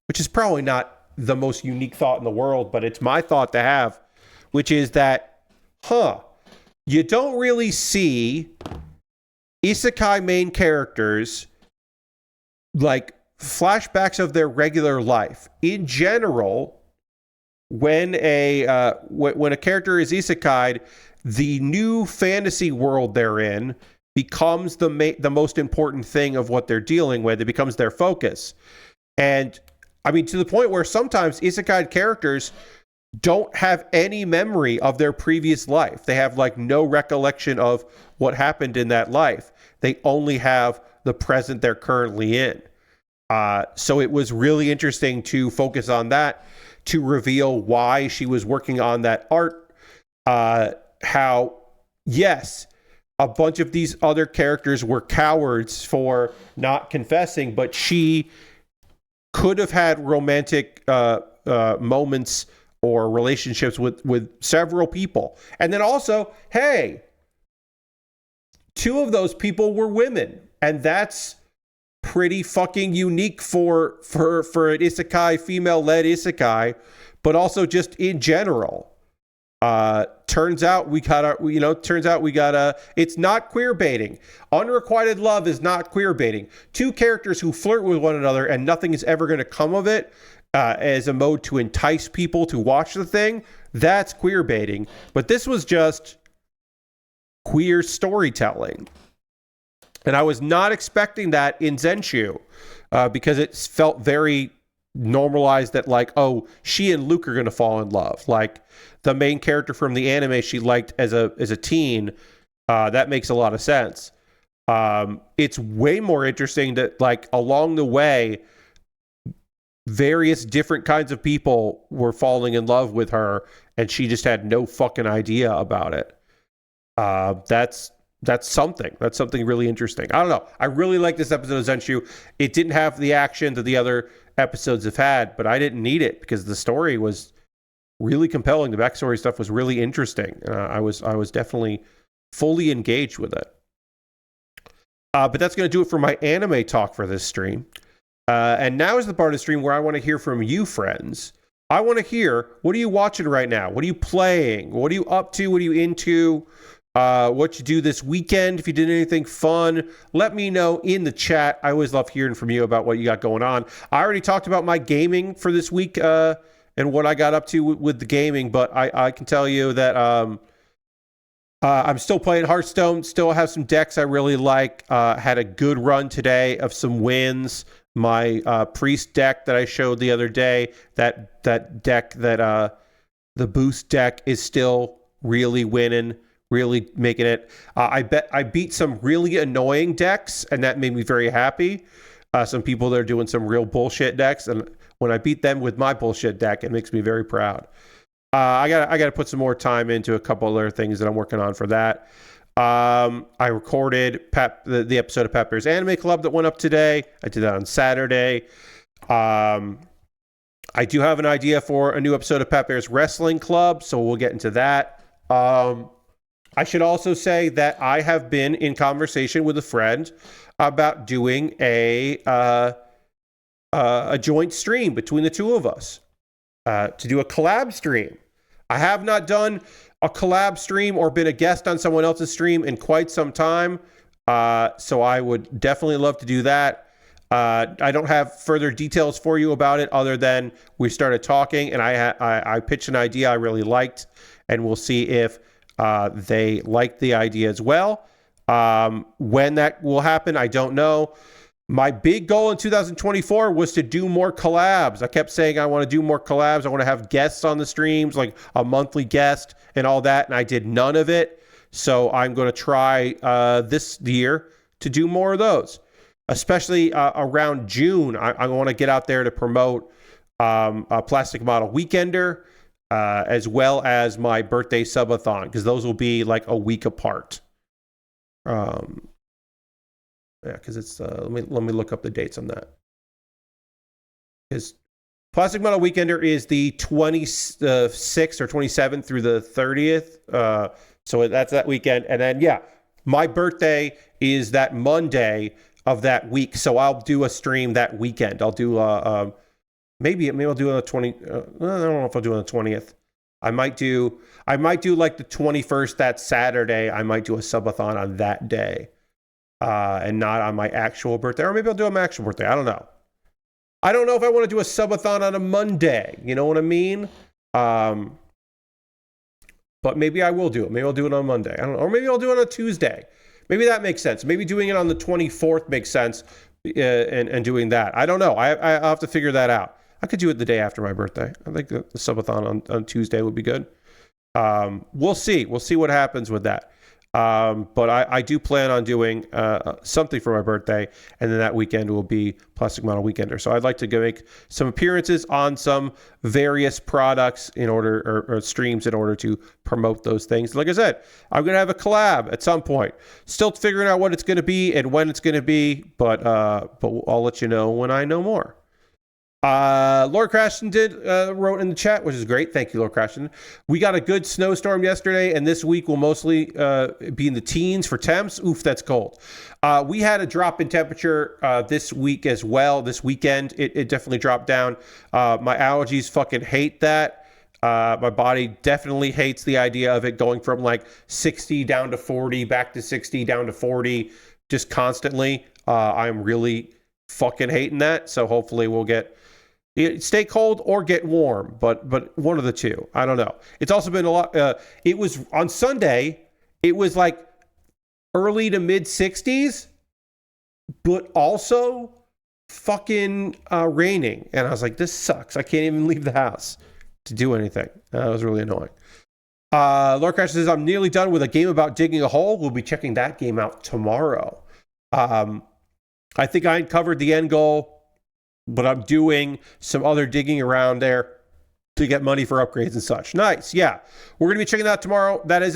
which is probably not the most unique thought in the world, but it's my thought to have, which is that, you don't really see isekai main characters like flashbacks of their regular life. In general, when a character is isekai'd, the new fantasy world they're in becomes the most important thing of what they're dealing with. It becomes their focus. And I mean, to the point where sometimes isekai characters don't have any memory of their previous life. They have like no recollection of what happened in that life. They only have the present they're currently in. So it was really interesting to focus on that, to reveal why she was working on that art. How, yes, a bunch of these other characters were cowards for not confessing, but she could have had romantic moments or relationships with several people. And then also, hey, two of those people were women. And that's pretty fucking unique for an isekai, female-led isekai, but also just in general. Turns out we got it's not queer baiting. Unrequited love is not queer baiting. Two characters who flirt with one another and nothing is ever going to come of it as a mode to entice people to watch the thing. That's queer baiting. But this was just queer storytelling. And I was not expecting that in ZENSHU because it felt very normalized that like, oh, she and Luke are going to fall in love. Like the main character from the anime she liked as a teen. That makes a lot of sense. It's way more interesting that like along the way, various different kinds of people were falling in love with her and she just had no fucking idea about it. That's something. That's something really interesting. I don't know. I really like this episode of ZENSHU. It didn't have the action that the other episodes have had, but I didn't need it because the story was really compelling. The backstory stuff was really interesting. I was definitely fully engaged with it. But that's going to do it for my anime talk for this stream. And now is the part of the stream where I want to hear from you, friends. I want to hear, what are you watching right now? What are you playing? What are you up to? What are you into? What you do this weekend? If you did anything fun, let me know in the chat. I always love hearing from you about what you got going on. I already talked about my gaming for this week and what I got up to with the gaming, but I can tell you that I'm still playing Hearthstone. Still have some decks I really like. Had a good run today of some wins. My priest deck that I showed the other day, that deck that the boost deck is still really winning. Really making it. I bet I beat some really annoying decks, and that made me very happy. Some people that are doing some real bullshit decks, and when I beat them with my bullshit deck, it makes me very proud. I got to put some more time into a couple other things that I'm working on for that. I recorded the episode of Pat Bear's Anime Club that went up today. I did that on Saturday. I do have an idea for a new episode of Pat Bear's Wrestling Club, so we'll get into that. I should also say that I have been in conversation with a friend about doing a joint stream between the two of us to do a collab stream. I have not done a collab stream or been a guest on someone else's stream in quite some time, so I would definitely love to do that. I don't have further details for you about it other than we started talking and I pitched an idea I really liked, and we'll see if they like the idea as well. When that will happen, I don't know. My big goal in 2024 was to do more collabs. I kept saying I want to do more collabs. I want to have guests on the streams, like a monthly guest and all that, and I did none of it. So I'm going to try this year to do more of those, especially around June. I want to get out there to promote a Plastic Model Weekender, as well as my birthday subathon, because those will be like a week apart. Yeah, because it's let me look up the dates on that. Because Plastic Model Weekender is the 26th or 27th through the 30th. So that's that weekend, and then yeah, my birthday is that Monday of that week. So I'll do a stream that weekend. I'll do maybe I'll do it on the 20. I don't know if I'll do it on the 20th. I might do like the 21st, that Saturday. I might do a subathon on that day, and not on my actual birthday. Or maybe I'll do it on my actual birthday. I don't know. I don't know if I want to do a subathon on a Monday. You know what I mean? But maybe I will do it. Maybe I'll do it on Monday. I don't know. Or maybe I'll do it on a Tuesday. Maybe that makes sense. Maybe doing it on the 24th makes sense, and doing that. I don't know. I'll have to figure that out. I could do it the day after my birthday. I think the subathon on Tuesday would be good. We'll see. We'll see what happens with that. But I do plan on doing something for my birthday, and then that weekend will be Plastic Model Weekender. So I'd like to go make some appearances on some various products in order, or streams in order to promote those things. Like I said, I'm going to have a collab at some point. Still figuring out what it's going to be and when it's going to be, but I'll let you know when I know more. Lord Crashton wrote in the chat, which is great. Thank you, Lord Crashton. We got a good snowstorm yesterday, and this week will mostly be in the teens for temps. Oof, that's cold. We had a drop in temperature this week as well. This weekend, it definitely dropped down. My allergies fucking hate that. My body definitely hates the idea of it going from like 60 down to 40, back to 60, down to 40, just constantly. I'm really fucking hating that. So hopefully we'll stay cold or get warm, but one of the two. I don't know. It's also been a lot. It was on Sunday. It was like early to mid 60s, but also fucking raining. And I was like, this sucks. I can't even leave the house to do anything. That was really annoying. Lord Crash says, I'm nearly done with a game about digging a hole. We'll be checking that game out tomorrow. I think I covered the end goal, but I'm doing some other digging around there to get money for upgrades and such. Nice. Yeah. We're going to be checking that out tomorrow. That is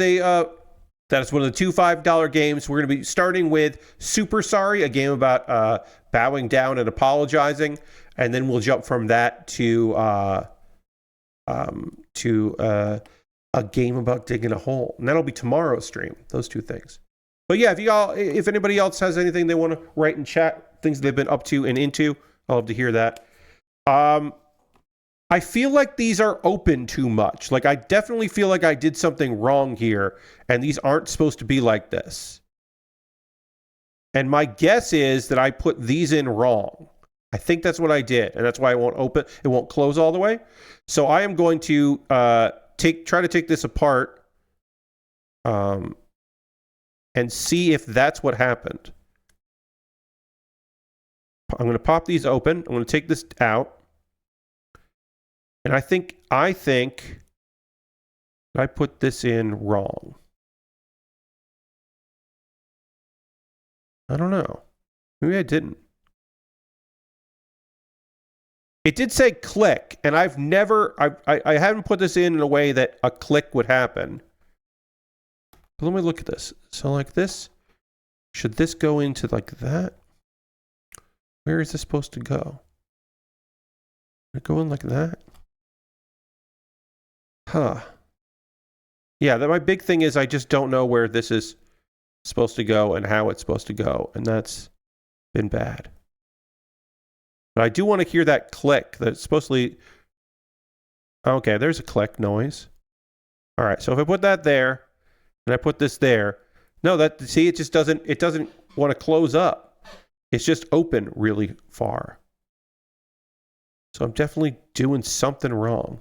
one of the two $5 games. We're going to be starting with Super Sorry, a game about bowing down and apologizing. And then we'll jump from that to a game about digging a hole. And that'll be tomorrow's stream, those two things. But yeah, if anybody else has anything they want to write in chat, things they've been up to and into, I'll love to hear that. I feel like these are open too much. Like, I definitely feel like I did something wrong here, and these aren't supposed to be like this. And my guess is that I put these in wrong. I think that's what I did, and that's why it won't close all the way. So I am going to try to take this apart and see if that's what happened. I'm going to pop these open. I'm going to take this out. And I think I put this in wrong. I don't know. Maybe I didn't. It did say click, and I haven't put this in a way that a click would happen. But let me look at this. So like this, should this go into like that? Where is this supposed to go? Would it go in like that? Huh. Yeah, my big thing is I just don't know where this is supposed to go and how it's supposed to go, and that's been bad. But I do want to hear that click that's supposedly... Okay, there's a click noise. All right, so if I put that there, and I put this there... No, see, it just doesn't want to close up. It's just open really far. So I'm definitely doing something wrong.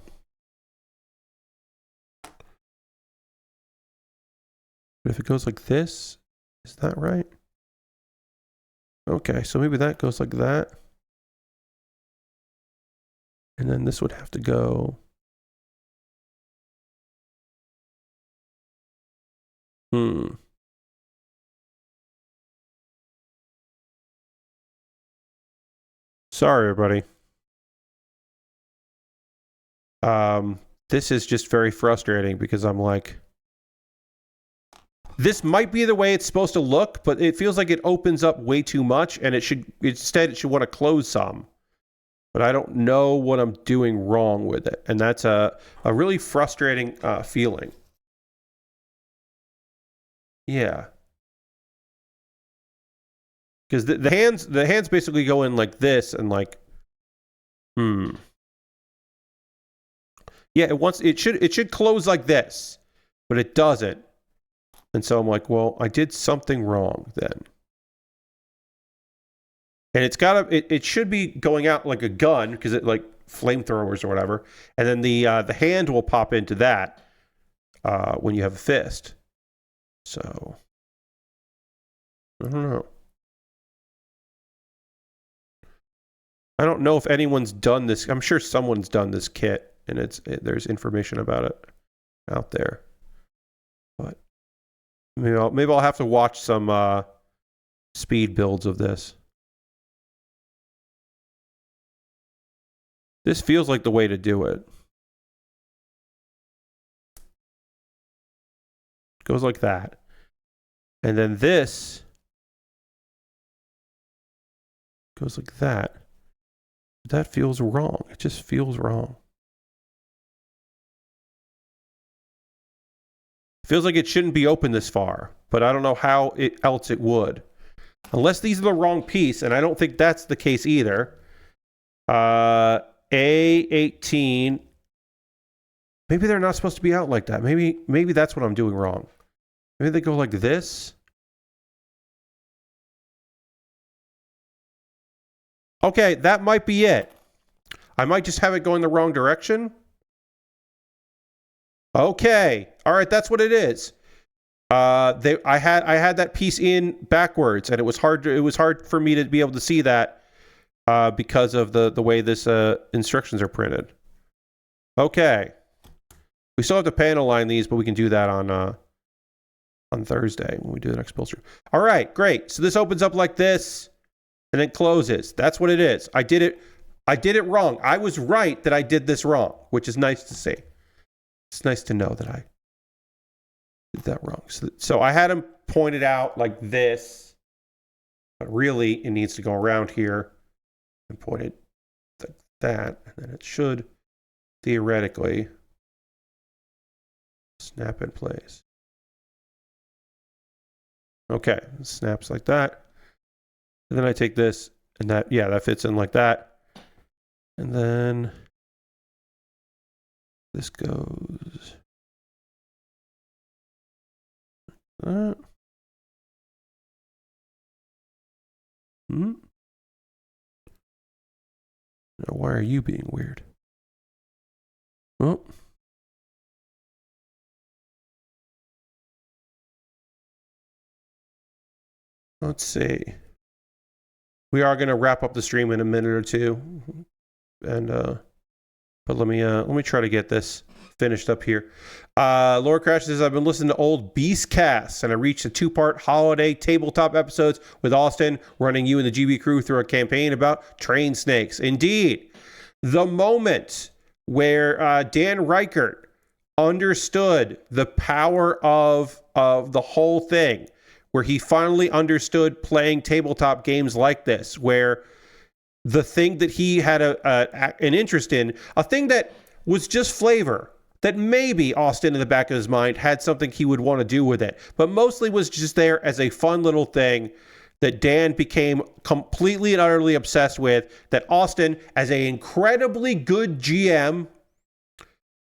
But if it goes like this, is that right? Okay, so maybe that goes like that. And then this would have to go... Sorry, everybody. This is just very frustrating because I'm like... This might be the way it's supposed to look, but it feels like it opens up way too much, and it should want to close some. But I don't know what I'm doing wrong with it, and that's a really frustrating feeling. Yeah, because the hands basically go in like this, and like, yeah, it should close like this, but it doesn't. And so I'm like, well, I did something wrong then. And it should be going out like a gun, because it like flamethrowers or whatever. And then the hand will pop into that when you have a fist. So I don't know. I don't know if anyone's done this. I'm sure someone's done this kit, and there's information about it out there. But maybe I'll have to watch some speed builds of this. This feels like the way to do it. Goes like that. And then this goes like that. That feels wrong. It just feels wrong. Feels like it shouldn't be open this far, but I don't know how else it would. Unless these are the wrong piece, and I don't think that's the case either. A18 Maybe they're not supposed to be out like that. Maybe that's what I'm doing wrong. Maybe they go like this. Okay, that might be it. I might just have it going the wrong direction. Okay. All right, that's what it is. I had that piece in backwards, and it was hard for me to be able to see that because of the way this instructions are printed. Okay. We still have to panel line these, but we can do that on Thursday when we do the next build through. All right, great. So this opens up like this, and it closes. That's what it is. I did it wrong. I was right that I did this wrong, which is nice to see. It's nice to know that I did that wrong. So I had him pointed out like this, but really it needs to go around here and point it like that, and then it should theoretically snap in place. Okay, it snaps like that. And then I take this, and that fits in like that. And then this goes like that. Now, why are you being weird? Oh. Let's see. We are going to wrap up the stream in a minute or two, and but let me try to get this finished up here. Laura Crash says, I've been listening to old Beast casts, and I reached the 2-part holiday tabletop episodes with Austin running you and the GB crew through a campaign about train snakes. Indeed, the moment where Dan Reichert understood the power of the whole thing, where he finally understood playing tabletop games like this, where the thing that he had an interest in, a thing that was just flavor, that maybe Austin in the back of his mind had something he would want to do with it, but mostly was just there as a fun little thing that Dan became completely and utterly obsessed with, that Austin, as an incredibly good GM,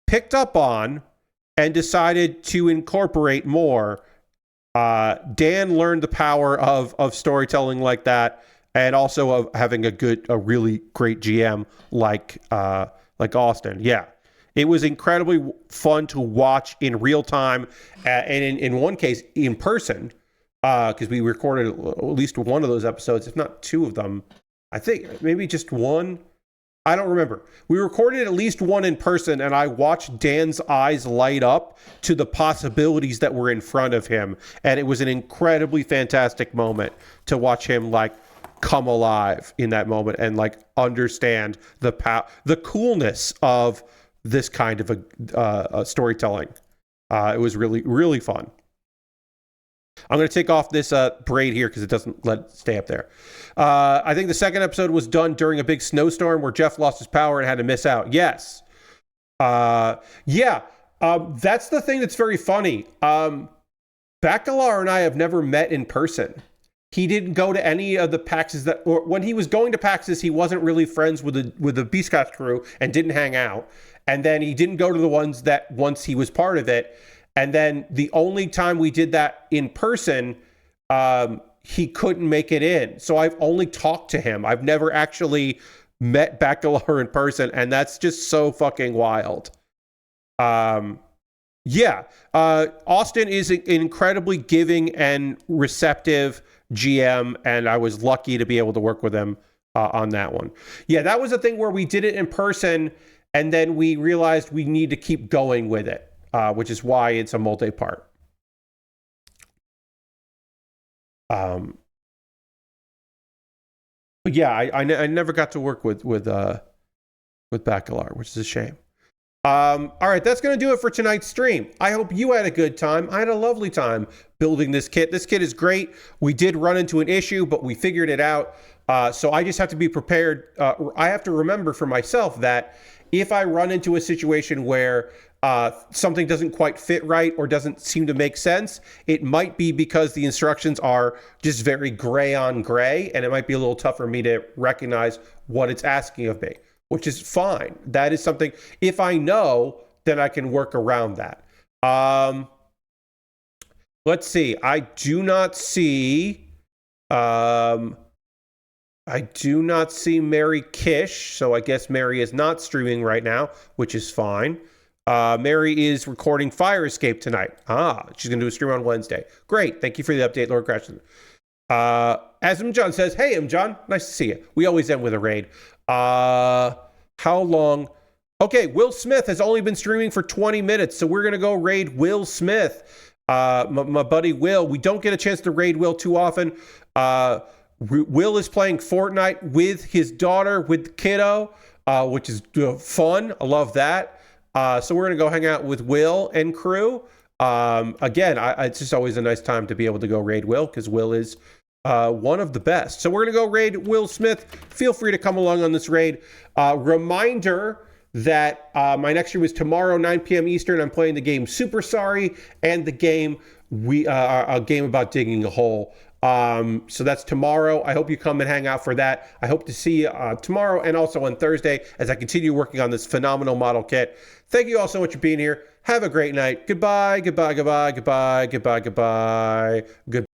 picked up on and decided to incorporate more. Dan learned the power of storytelling like that, and also of having a really great GM like Austin. Yeah, it was incredibly fun to watch in real time, and in one case in person, because we recorded at least one of those episodes, if not two of them. I think maybe just one. I don't remember. We recorded at least one in person, and I watched Dan's eyes light up to the possibilities that were in front of him. And it was an incredibly fantastic moment to watch him come alive in that moment and understand the coolness of this kind of a storytelling. It was really, really fun. I'm going to take off this braid here because it doesn't let it stay up there. I think the second episode was done during a big snowstorm where Jeff lost his power and had to miss out. Yes. That's the thing that's very funny. Bakalar and I have never met in person. He didn't go to any of the PAXs or when he was going to PAXs, he wasn't really friends with the Beastcast crew and didn't hang out. And then he didn't go to the ones that once he was part of it. And then the only time we did that in person, he couldn't make it in. So I've only talked to him. I've never actually met Bakalar in person, and that's just so fucking wild. Austin is an incredibly giving and receptive GM, and I was lucky to be able to work with him on that one. Yeah, that was a thing where we did it in person, and then we realized we need to keep going with it. Which is why it's a multi-part. But yeah, I never got to work with Bakalar, which is a shame. All right, that's going to do it for tonight's stream. I hope you had a good time. I had a lovely time building this kit. This kit is great. We did run into an issue, but we figured it out. So I just have to be prepared. I have to remember for myself that if I run into a situation where something doesn't quite fit right or doesn't seem to make sense, it might be because the instructions are just very gray on gray, and it might be a little tough for me to recognize what it's asking of me, which is fine. That is something, if I know then I can work around that. Let's see. I do not see Mary Kish, so I guess Mary is not streaming right now, which is fine. Mary is recording Fire Escape tonight. She's going to do a stream on Wednesday. Great. Thank you for the update, Lord Crashton. As M. John says, hey, M. John, nice to see you. We always end with a raid. How long? Okay, Will Smith has only been streaming for 20 minutes, so we're going to go raid Will Smith. My buddy Will. We don't get a chance to raid Will too often. Will is playing Fortnite with his daughter, with the kiddo, which is fun. I love that. So we're going to go hang out with Will and crew. Again, it's just always a nice time to be able to go raid Will, because Will is one of the best. So we're going to go raid Will Smith. Feel free to come along on this raid. Reminder that my next stream is tomorrow, 9 p.m. Eastern. I'm playing the game Super Sorry and the game a game about digging a hole. So that's tomorrow. I hope you come and hang out for that. I hope to see you tomorrow and also on Thursday as I continue working on this phenomenal model kit. Thank you all so much for being here. Have a great night. Goodbye, goodbye, goodbye, goodbye, goodbye, goodbye, goodbye.